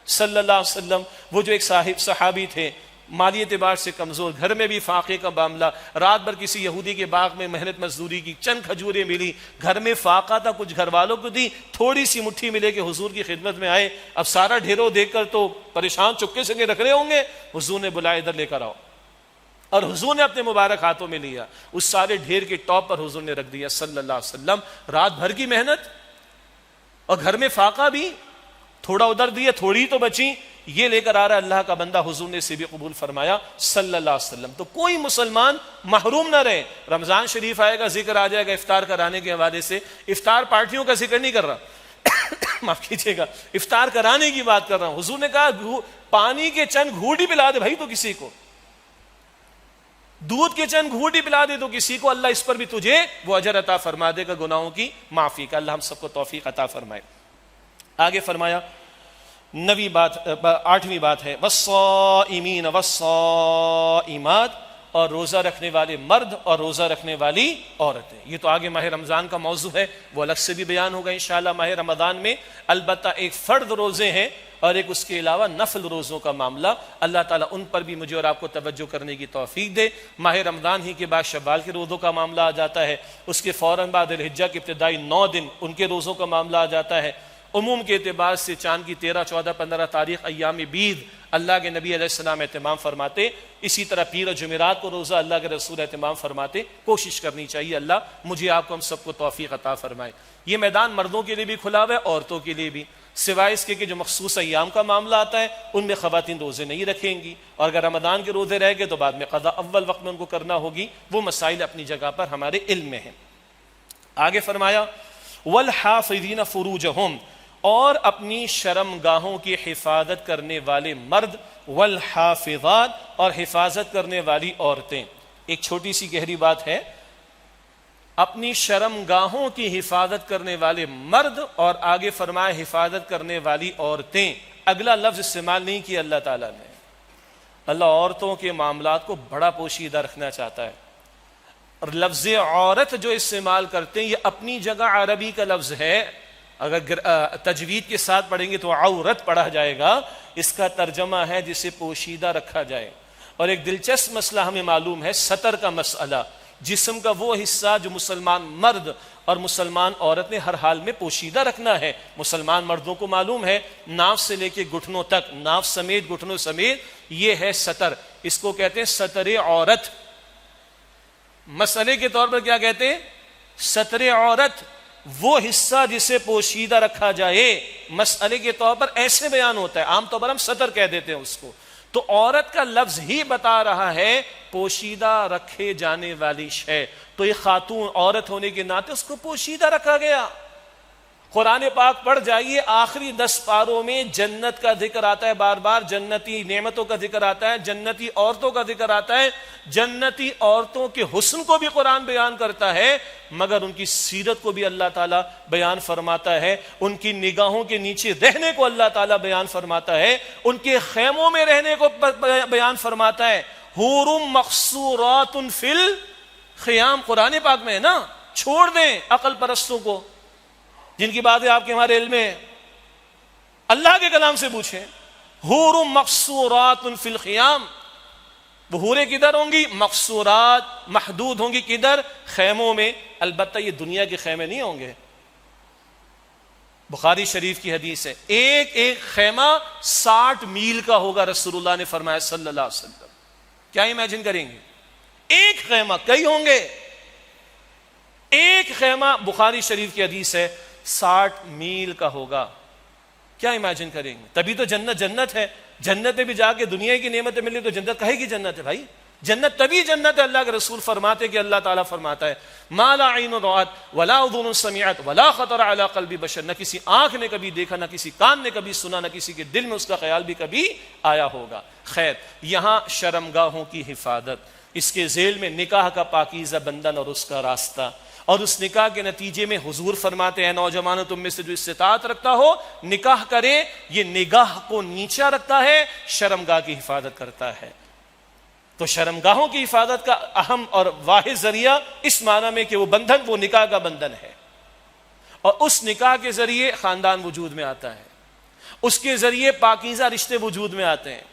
صلی اللہ علیہ وسلم؟ وہ جو ایک صحابی تھے مالی اعتبار سے کمزور، گھر میں بھی فاقے کا معاملہ، رات بھر کسی یہودی کے باغ میں محنت مزدوری کی، چند کھجوریں ملی، گھر میں فاقہ تھا، کچھ گھر والوں کو دی، تھوڑی سی مٹھی ملے کہ حضور کی خدمت میں آئے۔ اب سارا ڈھیروں دیکھ کر تو پریشان چپکے سے رکھ رہے ہوں گے، حضور نے بلایا ادھر لے کر آؤ، اور حضور نے اپنے مبارک ہاتھوں میں لیا، اس سارے ڈھیر کے ٹاپ پر حضور نے رکھ دیا صلی اللہ علیہ وسلم۔ رات بھر کی محنت اور گھر میں فاقہ بھی، تھوڑا ادھر دیا، تھوڑی تو بچی، یہ لے کر آ رہا اللہ کا بندہ، حضور نے اسے بھی قبول فرمایا صلی اللہ علیہ وسلم۔ تو کوئی مسلمان محروم نہ رہے۔ رمضان شریف آئے گا، ذکر آ جائے گا افطار کرانے کے حوالے سے، افطار پارٹیوں کا ذکر نہیں کر رہا معاف کیجیے گا، افطار کرانے کی بات کر رہا ہوں۔ حضور نے کہا پانی کے چند گھوٹ ہی پلا دے بھائی تو کسی کو، دودھ کے چند گھوٹ ہی پلا دے تو کسی کو، اللہ اس پر بھی تجھے وہ اجر عطا فرما دے گا، گناہوں کی معافی کا۔ اللہ ہم سب کو توفیق عطا فرمائے۔ آگے فرمایا 8ویں بات ہے والصائمین والصائمات، اور روزہ رکھنے والے مرد اور روزہ رکھنے والی عورتیں۔ یہ تو آگے ماہ رمضان کا موضوع ہے، وہ الگ سے بھی بیان ہوگا انشاءاللہ ماہ رمضان میں۔ البتہ ایک فرد روزے ہیں اور ایک اس کے علاوہ نفل روزوں کا معاملہ، اللہ تعالیٰ ان پر بھی مجھے اور آپ کو توجہ کرنے کی توفیق دے۔ ماہ رمضان ہی کے بعد شوال کے روزوں کا معاملہ آ جاتا ہے، اس کے فوراً بعد ذی الحجہ کے ابتدائی 9 دن ان کے روزوں کا معاملہ آ جاتا ہے۔ عموم کے اعتبار سے چاند کی 13، 14، 15 تاریخ ایام بید اللہ کے نبی علیہ السلام اہتمام فرماتے، اسی طرح پیر و جمعرات کو روزہ اللہ کے رسول اہتمام فرماتے۔ کوشش کرنی چاہیے، اللہ مجھے آپ کو ہم سب کو توفیق عطا فرمائے۔ یہ میدان مردوں کے لیے بھی کھلا ہوا ہے، عورتوں کے لیے بھی، سوائے اس کے کہ جو مخصوص ایام کا معاملہ آتا ہے ان میں خواتین روزے نہیں رکھیں گی، اور اگر رمضان کے روزے رہ گئے تو بعد میں قضا اول وقت میں ان کو کرنا ہوگی۔ وہ مسائل اپنی جگہ پر ہمارے علم میں ہیں۔ آگے فرمایا والحافظین فروجہم، اور اپنی شرم گاہوں کی حفاظت کرنے والے مرد، والحافظات، اور حفاظت کرنے والی عورتیں۔ ایک چھوٹی سی گہری بات ہے، اپنی شرم گاہوں کی حفاظت کرنے والے مرد، اور آگے فرمایا حفاظت کرنے والی عورتیں۔ اگلا لفظ استعمال نہیں کیا اللہ تعالیٰ نے۔ اللہ عورتوں کے معاملات کو بڑا پوشیدہ رکھنا چاہتا ہے، اور لفظ عورت جو استعمال کرتے ہیں یہ اپنی جگہ عربی کا لفظ ہے، اگر تجوید کے ساتھ پڑھیں گے تو عورت پڑھا جائے گا، اس کا ترجمہ ہے جسے پوشیدہ رکھا جائے۔ اور ایک دلچسپ مسئلہ ہمیں معلوم ہے، سطر کا مسئلہ، جسم کا وہ حصہ جو مسلمان مرد اور مسلمان عورت نے ہر حال میں پوشیدہ رکھنا ہے۔ مسلمان مردوں کو معلوم ہے ناف سے لے کے گھٹنوں تک، ناف سمیت گھٹنوں سمیت، یہ ہے سطر، اس کو کہتے ہیں سطر عورت۔ مسئلے کے طور پر کیا کہتے ہیں؟ سطر عورت، وہ حصہ جسے پوشیدہ رکھا جائے۔ مسئلے کے طور پر ایسے بیان ہوتا ہے، عام طور پر ہم سطر کہہ دیتے ہیں اس کو، تو عورت کا لفظ ہی بتا رہا ہے پوشیدہ رکھے جانے والی شے۔ تو یہ خاتون عورت ہونے کے ناطے اس کو پوشیدہ رکھا گیا۔ قرآن پاک پڑھ جائیے، آخری 10 پاروں میں جنت کا ذکر آتا ہے، بار بار جنتی نعمتوں کا ذکر آتا ہے، جنتی عورتوں کا ذکر آتا ہے. جنتی عورتوں کے حسن کو بھی قرآن بیان کرتا ہے، مگر ان کی سیرت کو بھی اللہ تعالیٰ بیان فرماتا ہے، ان کی نگاہوں کے نیچے رہنے کو اللہ تعالیٰ بیان فرماتا ہے، ان کے خیموں میں رہنے کو بیان فرماتا ہے. حور مقصورات فی الخیام قرآن پاک میں ہے نا. چھوڑ دیں عقل پرستوں کو جن کی باتیں آپ کے ہمارے علم میں، اللہ کے کلام سے پوچھیں. حور مقصورات فی الخیام، وہ حوریں کدھر ہوں گی؟ مقصورات، محدود ہوں گی کدھر؟ خیموں میں. البتہ یہ دنیا کے خیمے نہیں ہوں گے. بخاری شریف کی حدیث ہے، ایک ایک خیمہ 60 میل کا ہوگا، رسول اللہ نے فرمایا صلی اللہ علیہ وسلم. کیا امیجن کریں گے؟ ایک خیمہ، کئی ہوں گے، ایک خیمہ بخاری شریف کی حدیث ہے 60 میل کا ہوگا. کیا امیجن کریں گے؟ تبھی تو جنت جنت ہے. جنت میں بھی جا کے دنیا کی نعمتیں ملی تو جنت کہے گی جنت ہے بھائی. جنت تبھی جنت ہے. اللہ کے رسول فرماتے کہ اللہ تعالیٰ فرماتا ہے ما لا عین رأت ولا اذن سمعت ولا خطر علی قلب بشر، نہ کسی آنکھ نے کبھی دیکھا، نہ کسی کان نے کبھی سنا، نہ کسی کے دل میں اس کا خیال بھی کبھی آیا ہوگا. خیر، یہاں شرمگاہوں کی حفاظت، اس کے ذیل میں نکاح کا پاکیزہ بندھن اور اس کا راستہ، اور اس نکاح کے نتیجے میں حضور فرماتے ہیں نوجوانوں تم میں سے جو استطاعت رکھتا ہو نکاح کرے. یہ نگاہ کو نیچا رکھتا ہے، شرمگاہ کی حفاظت کرتا ہے. تو شرمگاہوں کی حفاظت کا اہم اور واحد ذریعہ اس معنی میں کہ وہ بندھن، وہ نکاح کا بندھن ہے، اور اس نکاح کے ذریعے خاندان وجود میں آتا ہے، اس کے ذریعے پاکیزہ رشتے وجود میں آتے ہیں،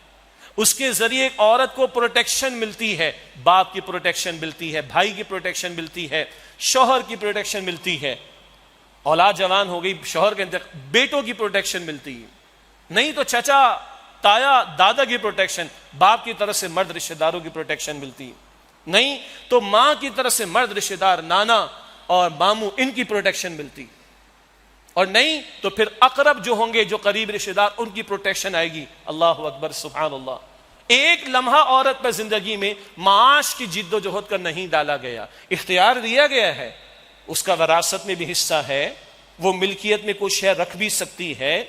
اس کے ذریعے ایک عورت کو پروٹیکشن ملتی ہے، باپ کی پروٹیکشن ملتی ہے، بھائی کی پروٹیکشن ملتی ہے، شوہر کی پروٹیکشن ملتی ہے. اولاد جوان ہو گئی، شوہر کے بیٹوں کی پروٹیکشن ملتی ہے. نہیں تو چچا، تایا، دادا کی پروٹیکشن، باپ کی طرف سے مرد رشتہ داروں کی پروٹیکشن ملتی ہے. نہیں تو ماں کی طرف سے مرد رشتہ دار، نانا اور ماموں، ان کی پروٹیکشن ملتی. اور نہیں تو پھر اقرب جو ہوں گے، جو قریب رشتہ دار، ان کی پروٹیکشن آئے گی. اللہ اکبر، سبحان اللہ. ایک لمحہ عورت پر زندگی میں معاش کی جد و جہد کا نہیں ڈالا گیا، اختیار دیا گیا ہے. اس کا وراثت میں بھی حصہ ہے، وہ ملکیت میں کوئی شے رکھ بھی سکتی ہے،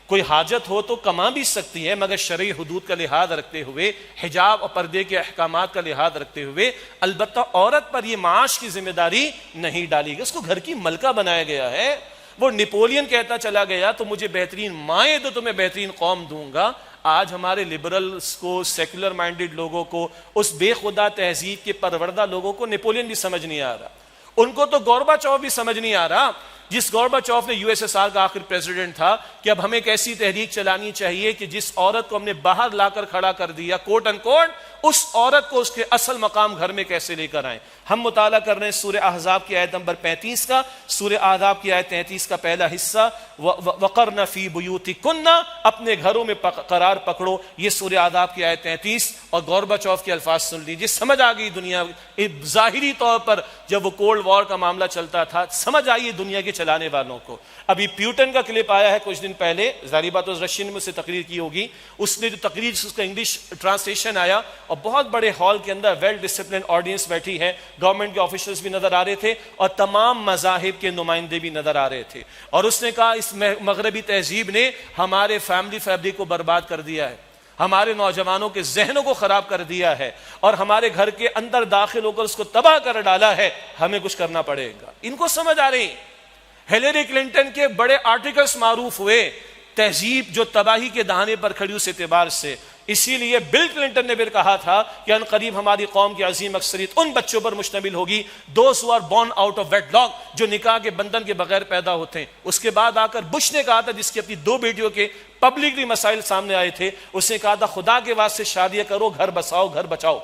کوئی حاجت ہو تو کما بھی سکتی ہے، مگر شرعی حدود کا لحاظ رکھتے ہوئے، حجاب اور پردے کے احکامات کا لحاظ رکھتے ہوئے. البتہ عورت پر یہ معاش کی ذمہ داری نہیں ڈالی گئی، اس کو گھر کی ملکہ بنایا گیا ہے. وہ نیپولین کہتا چلا گیا تو مجھے بہترین مائیں دو تو میں بہترین قوم دوں گا. آج ہمارے لبرلز کو، سیکولر مائنڈڈ لوگوں کو، اس بے خدا تہذیب کے پروردہ لوگوں کو نیپولین بھی سمجھ نہیں آ رہا. ان کو تو گورباچوف بھی سمجھ نہیں آ رہا، جس گورباچوف نے USSR کا آخر پریزیڈنٹ تھا، کہ اب ہمیں ایک ایسی تحریک چلانی چاہیے کہ جس عورت کو ہم نے باہر لا کر کھڑا کر دیا کوٹ ان کوٹ، اس عورت کو اس کے اصل مقام گھر میں کیسے لے کر آئیں. ہم مطالعہ کر رہے ہیں سورہ احزاب کی آیت نمبر 35 کا، سورہ احزاب کی آیت 33 کا پہلا حصہ، وقرن فی بیوتکن، اپنے گھروں میں قرار پکڑو. یہ سورہ احزاب کی آیت 33، اور گورباچوف کے الفاظ سن لیجیے. سمجھ آ گئی دنیا ظاہری طور پر، جب وہ کولڈ وار کا معاملہ چلتا تھا، سمجھ آئی دنیا کے چلانے والوں کو. ابھی پیوٹن کا کلپ آیا ہے کچھ دن پہلے، ظاہری بات تو رشین میں سے تقریر کی ہوگی، اس نے جو تقریر، اس کا انگلش ٹرانسلیشن آیا، اور بہت بڑے ہال کے اندر ویل ڈسپلن آڈینس بیٹھی ہے، گورنمنٹ کے آفیشلز بھی نظر آ رہے تھے، اور تمام مذاہب کے نمائندے بھی نظر آ رہے تھے. اور اس نے کہا اس مغربی تہذیب نے ہمارے فیملی فیبرک کو برباد کر دیا ہے، ہمارے نوجوانوں کے ذہنوں کو خراب کر دیا ہے، اور ہمارے گھر کے اندر داخل ہو کر اس کو تباہ کر ڈالا ہے. ہمیں کچھ کرنا پڑے گا. ان کو سمجھ آ رہی. ہیلری کلنٹن کے بڑے آرٹیکلز معروف ہوئے، تہذیب جو تباہی کے دہانے پر کھڑی اس اعتبار سے. اسی لیے بل کلنٹن نے پھر کہا تھا کہ ان قریب ہماری قوم کی عظیم اکثریت ان بچوں پر مشتمل ہوگی those who are born out of wedlock, جو نکاح کے بندھن کے بغیر پیدا ہوتے ہیں. اس کے بعد آ کر بش نے کہا تھا، جس کی اپنی 2 بیٹیوں کے پبلکلی مسائل سامنے آئے تھے، اس نے کہا تھا خدا کے واسطے شادیاں کرو، گھر بساؤ، گھر بچاؤ.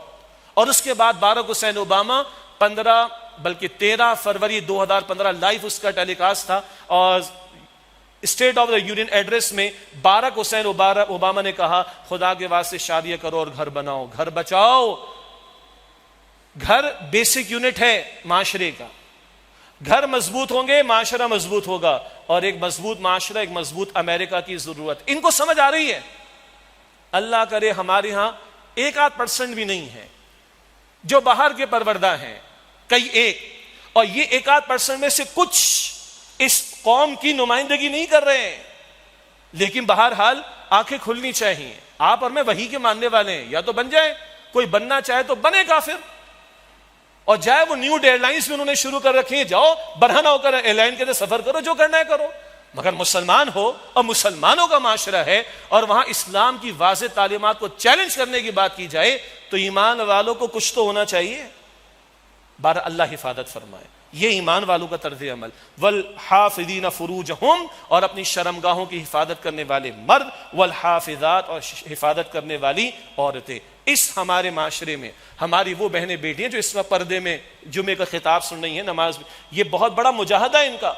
اور اس کے بعد باراک حسین اوباما 13 فروری 2015 لائیو اس کا ٹیلی کاسٹ تھا، اور state of the union address میں باراک حسین اوباما نے کہا خدا کے واسطے شادیاں کرو اور گھر بناؤ، گھر بچاؤ. گھر بیسک یونٹ ہے معاشرے کا. گھر مضبوط ہوں گے، معاشرہ مضبوط ہوگا، اور ایک مضبوط معاشرہ، ایک مضبوط امریکہ کی ضرورت. ان کو سمجھ آ رہی ہے؟ اللہ کرے ہمارے ہاں 1% بھی نہیں ہے جو باہر کے پروردہ ہیں، کئی ایک، اور یہ 1% میں سے کچھ اس قوم کی نمائندگی نہیں کر رہے ہیں، لیکن بہرحال آنکھیں کھلنی چاہیے. آپ اور میں وحی کے ماننے والے ہیں، یا تو بن جائیں، کوئی بننا چاہے تو بنے کافر، اور جائے وہ نیو ایئر لائنس بھی انہوں نے شروع کر رکھی ہیں، جاؤ برہنہ ہو کر ایئر لائن کے سفر کرو، جو کرنا ہے کرو، مگر مسلمان ہو اور مسلمانوں کا معاشرہ ہے اور وہاں اسلام کی واضح تعلیمات کو چیلنج کرنے کی بات کی جائے تو ایمان والوں کو کچھ تو ہونا چاہیے. بارہ اللہ حفاظت فرمائے. یہ ایمان والوں کا طرز عمل. والحافظین فروجہم، اور اپنی شرمگاہوں کی حفاظت کرنے والے مرد، والحافظات، اور حفاظت کرنے والی عورتیں. اس ہمارے معاشرے میں ہماری وہ بہنیں بیٹیاں جو اس وقت پردے میں جمعے کا خطاب سن رہی ہیں، نماز میں، یہ بہت بڑا مجاہدہ ہے ان کا.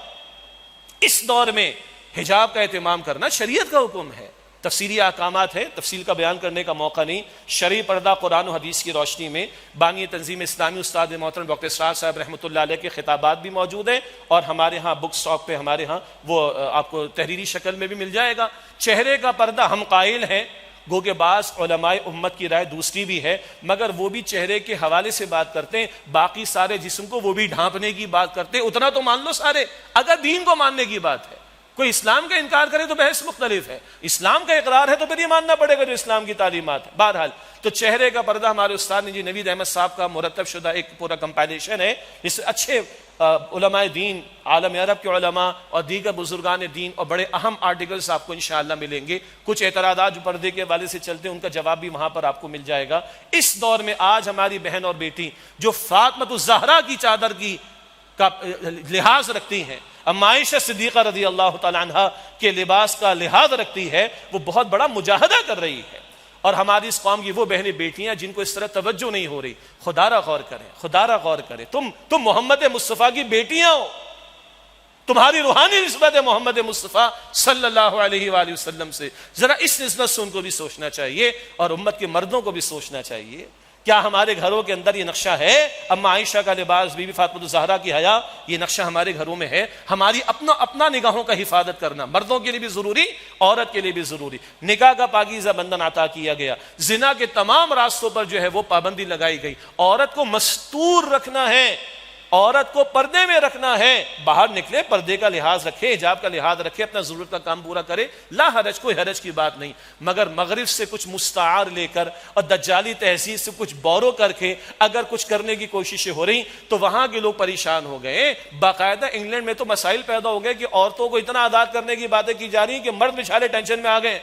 اس دور میں حجاب کا اہتمام کرنا شریعت کا حکم ہے، تفصیلی احکامات ہیں، تفصیل کا بیان کرنے کا موقع نہیں. شرعی پردہ قرآن و حدیث کی روشنی میں بانی تنظیم اسلامی استاد محترم ڈاکٹر اسرار صاحب رحمۃ اللہ علیہ کے خطابات بھی موجود ہیں، اور ہمارے ہاں بک اسٹاک پہ ہمارے ہاں وہ آپ کو تحریری شکل میں بھی مل جائے گا. چہرے کا پردہ ہم قائل ہیں، گو کہ بعض علماء امت کی رائے دوسری بھی ہے، مگر وہ بھی چہرے کے حوالے سے بات کرتے ہیں، باقی سارے جسم کو وہ بھی ڈھانپنے کی بات کرتے ہیں. اتنا تو مان لو سارے، اگر دین کو ماننے کی بات ہے. کوئی اسلام کا انکار کرے تو بحث مختلف ہے، اسلام کا اقرار ہے تو پھر یہ ماننا پڑے گا جو اسلام کی تعلیمات ہے. بہرحال تو چہرے کا پردہ ہمارے استاد نے جی نوید احمد صاحب کا مرتب شدہ ایک پورا کمپائلیشن ہے، جس سے اچھے علماء دین، عالم عرب کے علماء اور دیگر بزرگان دین اور بڑے اہم آرٹیکلز آپ کو انشاءاللہ ملیں گے. کچھ اعتراضات جو پردے کے حوالے سے چلتے ہیں ان کا جواب بھی وہاں پر آپ کو مل جائے گا. اس دور میں آج ہماری بہن اور بیٹی جو فاطمہ الزہرا کی چادر کی کا لحاظ رکھتی ہیں، اما عائشہ صدیقہ رضی اللہ تعالی عنہ کے لباس کا لحاظ رکھتی ہے، وہ بہت بڑا مجاہدہ کر رہی ہے. اور ہماری اس قوم کی وہ بہنیں بیٹیاں جن کو اس طرح توجہ نہیں ہو رہی، خدا را غور کریں، خدا را غور کریں. تم محمد مصطفیٰ کی بیٹیاں ہو، تمہاری روحانی نسبت ہے محمد مصطفیٰ صلی اللہ علیہ وآلہ وسلم سے. ذرا اس نسبت سے ان کو بھی سوچنا چاہیے اور امت کے مردوں کو بھی سوچنا چاہیے. کیا ہمارے گھروں کے اندر یہ نقشہ ہے؟ اما عائشہ کا لباس، بی بی فاطمہ الزہرا کی حیا، یہ نقشہ ہمارے گھروں میں ہے. ہماری اپنا نگاہوں کا حفاظت کرنا مردوں کے لیے بھی ضروری، عورت کے لیے بھی ضروری. نکاح کا پاکیزہ بندھن عطا کیا گیا، زنا کے تمام راستوں پر جو ہے وہ پابندی لگائی گئی. عورت کو مستور رکھنا ہے، عورت کو پردے میں رکھنا ہے. باہر نکلے پردے کا لحاظ رکھے، حجاب کا لحاظ رکھے، اپنا ضرورت کا کام پورا کرے، لا حرج، کوئی حرج کی بات نہیں. مگر مغرب سے کچھ مستعار لے کر اور دجالی تہذیب سے کچھ بورو کر کے اگر کچھ کرنے کی کوششیں ہو رہی تو وہاں کے لوگ پریشان ہو گئے. باقاعدہ انگلینڈ میں تو مسائل پیدا ہو گئے کہ عورتوں کو اتنا آزاد کرنے کی باتیں کی جا رہی ہیں کہ مرد بیچارے ٹینشن میں آ گئے.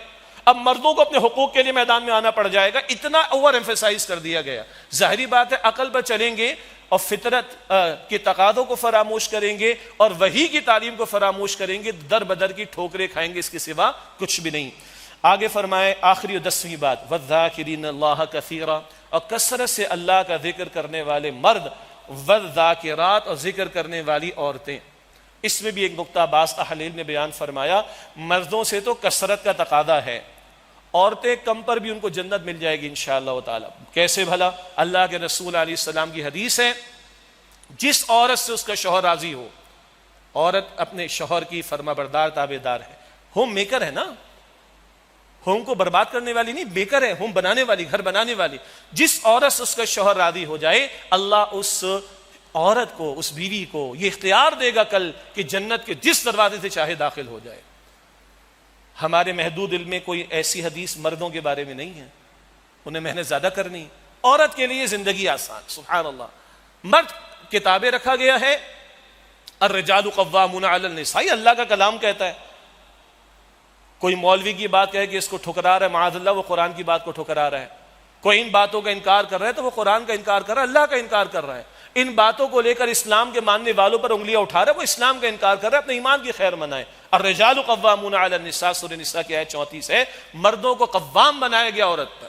اب مردوں کو اپنے حقوق کے لیے میدان میں آنا پڑ جائے گا، اتنا اوور ایمفیسائز کر دیا گیا. ظاہری بات ہے عقل پر چلیں گے اور فطرت کے تقاضوں کو فراموش کریں گے اور وحی کی تعلیم کو فراموش کریں گے، در بدر کی ٹھوکریں کھائیں گے، اس کے سوا کچھ بھی نہیں. آگے فرمائے آخری اور 10ویں بات، وَالذَّاكِرِينَ اللَّهَ كَثِيرًا، اور کثرت سے اللہ کا ذکر کرنے والے مرد، وَالذَّاكِرَاتِ، اور ذکر کرنے والی عورتیں. اس میں بھی ایک نقطہ بعض تحلیل نے بیان فرمایا، مردوں سے تو کثرت کا تقاضا ہے، عورتیں کم پر بھی ان کو جنت مل جائے گی انشاءاللہ تعالی. کیسے بھلا؟ اللہ کے رسول علیہ السلام کی حدیث ہے، جس عورت سے اس کا شوہر راضی ہو، عورت اپنے شوہر کی فرما بردار تابع دار ہے، ہوم میکر ہے نا، ہوم کو برباد کرنے والی نہیں، میکر ہے، ہوم بنانے والی، گھر بنانے والی. جس عورت سے اس کا شوہر راضی ہو جائے، اللہ اس عورت کو، اس بیوی کو یہ اختیار دے گا کل کہ جنت کے جس دروازے سے چاہے داخل ہو جائے. ہمارے محدود علم میں کوئی ایسی حدیث مردوں کے بارے میں نہیں ہے، انہیں محنت زیادہ کرنی. عورت کے لیے زندگی آسان، سبحان اللہ. مرد کتابیں رکھا گیا ہے، الرجال قوامون علی النساء، اللہ کا کلام کہتا ہے. کوئی مولوی کی بات کہے کہ اس کو ٹھکرا رہا ہے، معاذ اللہ وہ قرآن کی بات کو ٹھکرا رہا ہے. کوئی ان باتوں کا انکار کر رہا ہے تو وہ قرآن کا انکار کر رہا ہے، اللہ کا انکار کر رہا ہے. ان باتوں کو لے کر اسلام کے ماننے والوں پر انگلیاں اٹھا رہا ہے، وہ اسلام کا انکار کر رہا ہے، اپنے ایمان کی خیر منائے. الرجال قوامون علی النساء، سورہ نساء کی آیت 34 ہے. مردوں کو قوام بنایا گیا عورت پر،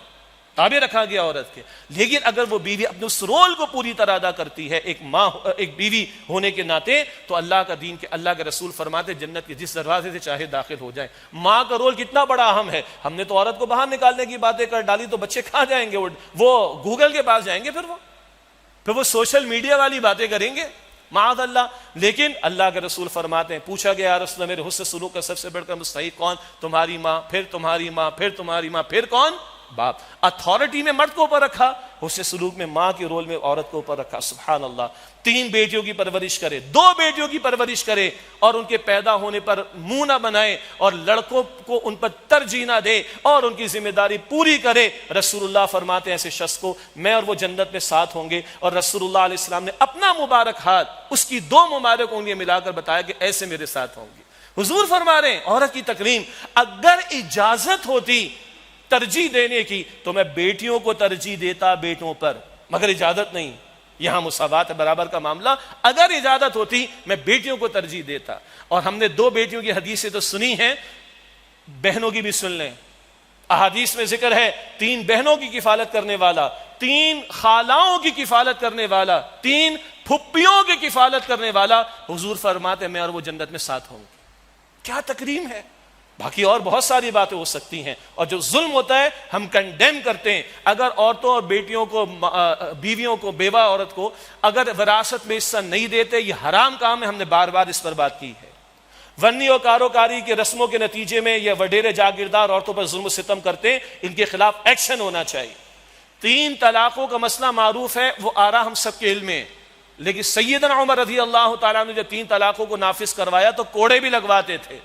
تابع رکھا گیا عورت کے. لیکن اگر وہ بیوی اپنے اس رول کو پوری طرح ادا کرتی ہے ایک ماں، ایک بیوی ہونے کے ناطے، تو اللہ کا دین کے، اللہ کے رسول فرماتے جنت کے جس دروازے سے چاہے داخل ہو جائے. ماں کا رول کتنا بڑا اہم ہے. ہم نے تو عورت کو باہر نکالنے کی باتیں کر ڈالی تو بچے کہاں جائیں گے؟ وہ گوگل کے پاس جائیں گے، پھر وہ سوشل میڈیا والی باتیں کریں گے، معاذ اللہ. لیکن اللہ کے رسول فرماتے ہیں، پوچھا گیا یا رسول اللہ میرے حسن سلوک کا سب سے بڑھ کر مستحق کون؟ تمہاری ماں، پھر تمہاری ماں، پھر تمہاری ماں، پھر کون؟ باپ. اتھارٹی میں مرد کو اوپر رکھا, حسن سلوک میں ماں کے رول میں عورت کو اوپر رکھا. سبحان اللہ. 3 بیٹیوں کی پرورش کرے, 2 بیٹیوں کی پرورش کرے, اور ان کے پیدا ہونے پر منہ نہ بنائے, اور لڑکوں کو ان پر ترجیح نہ دے, اور ان کی ذمہ داری پوری کرے. رسول اللہ فرماتے ہیں ایسے شخص کو میں اور وہ جنت میں ساتھ ہوں گے. اور رسول اللہ علیہ السلام نے اپنا مبارک ہاتھ اس کی 2 مبارک انگلیاں ملا کر بتایا کہ ایسے میرے ساتھ ہوں گے. حضور فرما رہے ہیں عورت کی تکریم, اگر اجازت ہوتی ترجیح دینے کی تو میں بیٹیوں کو ترجیح دیتا بیٹوں پر, مگر اجازت نہیں. یہاں مساوات ہے, برابر کا معاملہ. اگر اجازت ہوتی میں بیٹیوں کو ترجیح دیتا. اور ہم نے 2 بیٹیوں کی حدیثیں تو سنی ہیں, بہنوں کی بھی سن لیں. احادیث میں ذکر ہے 3 بہنوں کی کفالت کرنے والا, 3 خالاؤں کی کفالت کرنے والا, 3 پھپھیوں کی کفالت کرنے والا. حضور فرماتے میں اور وہ جنت میں ساتھ ہوں گے. کیا تکریم ہے. باقی اور بہت ساری باتیں ہو سکتی ہیں. اور جو ظلم ہوتا ہے ہم کنڈیم کرتے ہیں. اگر عورتوں اور بیٹیوں کو, بیویوں کو, بیوہ عورت کو اگر وراثت میں حصہ نہیں دیتے, یہ حرام کام ہے. ہم نے بار بار اس پر بات کی ہے. ونی اور کاروکاری کے رسموں کے نتیجے میں یہ وڈیرے جاگیردار عورتوں پر ظلم و ستم کرتے ہیں, ان کے خلاف ایکشن ہونا چاہیے. 3 طلاقوں کا مسئلہ معروف ہے, وہ آرا ہم سب کے علم میں, لیکن سیدنا عمر رضی اللہ تعالیٰ نے جب 3 طلاقوں کو نافذ کروایا تو کوڑے بھی لگواتے تھے.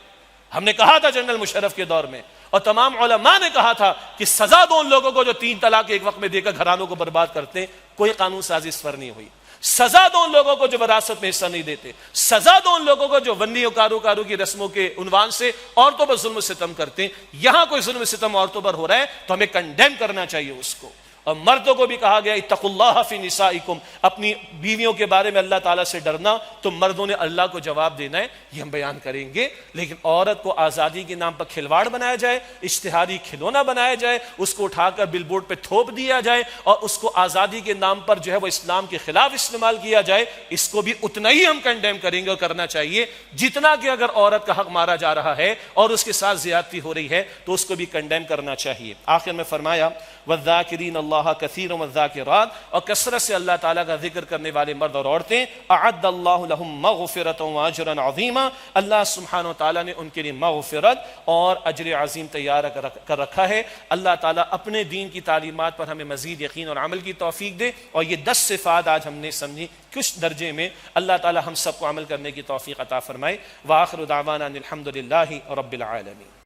ہم نے کہا تھا جنرل مشرف کے دور میں, اور تمام علماء نے کہا تھا کہ سزا دو ان لوگوں کو جو 3 طلاق ایک وقت میں دے کر گھرانوں کو برباد کرتے ہیں. کوئی قانون سازی اس پر نہیں ہوئی. سزا دو ان لوگوں کو جو وراثت میں حصہ نہیں دیتے. سزا دو ان لوگوں کو جو ونی و کارو کی رسموں کے عنوان سے عورتوں پر ظلم و ستم کرتے ہیں. یہاں کوئی ظلم و ستم عورتوں پر ہو رہا ہے تو ہمیں کنڈیم کرنا چاہیے اس کو. اور مردوں کو بھی کہا گیا اتقوا اللہ فی نسائکم, اپنی بیویوں کے بارے میں اللہ تعالیٰ سے ڈرنا. تو مردوں نے اللہ کو جواب دینا ہے, یہ ہم بیان کریں گے. لیکن عورت کو آزادی کے نام پر کھلواڑ بنایا جائے, اشتہاری کھلونا بنایا جائے, اس کو اٹھا کر بل بورڈ پہ تھوپ دیا جائے, اور اس کو آزادی کے نام پر جو ہے وہ اسلام کے خلاف استعمال کیا جائے, اس کو بھی اتنا ہی ہم کنڈیم کریں گے اور کرنا چاہیے جتنا کہ اگر عورت کا حق مارا جا رہا ہے اور اس کے ساتھ زیادتی ہو رہی ہے تو اس کو بھی کنڈیم کرنا چاہیے. آخر میں فرمایا والذاکرین اللہ کثیرا والذاکرات, اور کثرت سے اللہ تعالیٰ کا ذکر کرنے والے مرد اور عورتیں. اعد اللہ لہم مغفرۃ واجرا عظیما, اللہ سبحانہ وتعالیٰ نے ان کے لیے مغفرت اور اجر عظیم تیار کر رکھا ہے. اللہ تعالیٰ اپنے دین کی تعلیمات پر ہمیں مزید یقین اور عمل کی توفیق دے. اور یہ 10 صفات آج ہم نے سمجھی کچھ درجے میں, اللہ تعالیٰ ہم سب کو عمل کرنے کی توفیق عطا فرمائے. وآخر دعوانا ان الحمد للہ رب العالمین.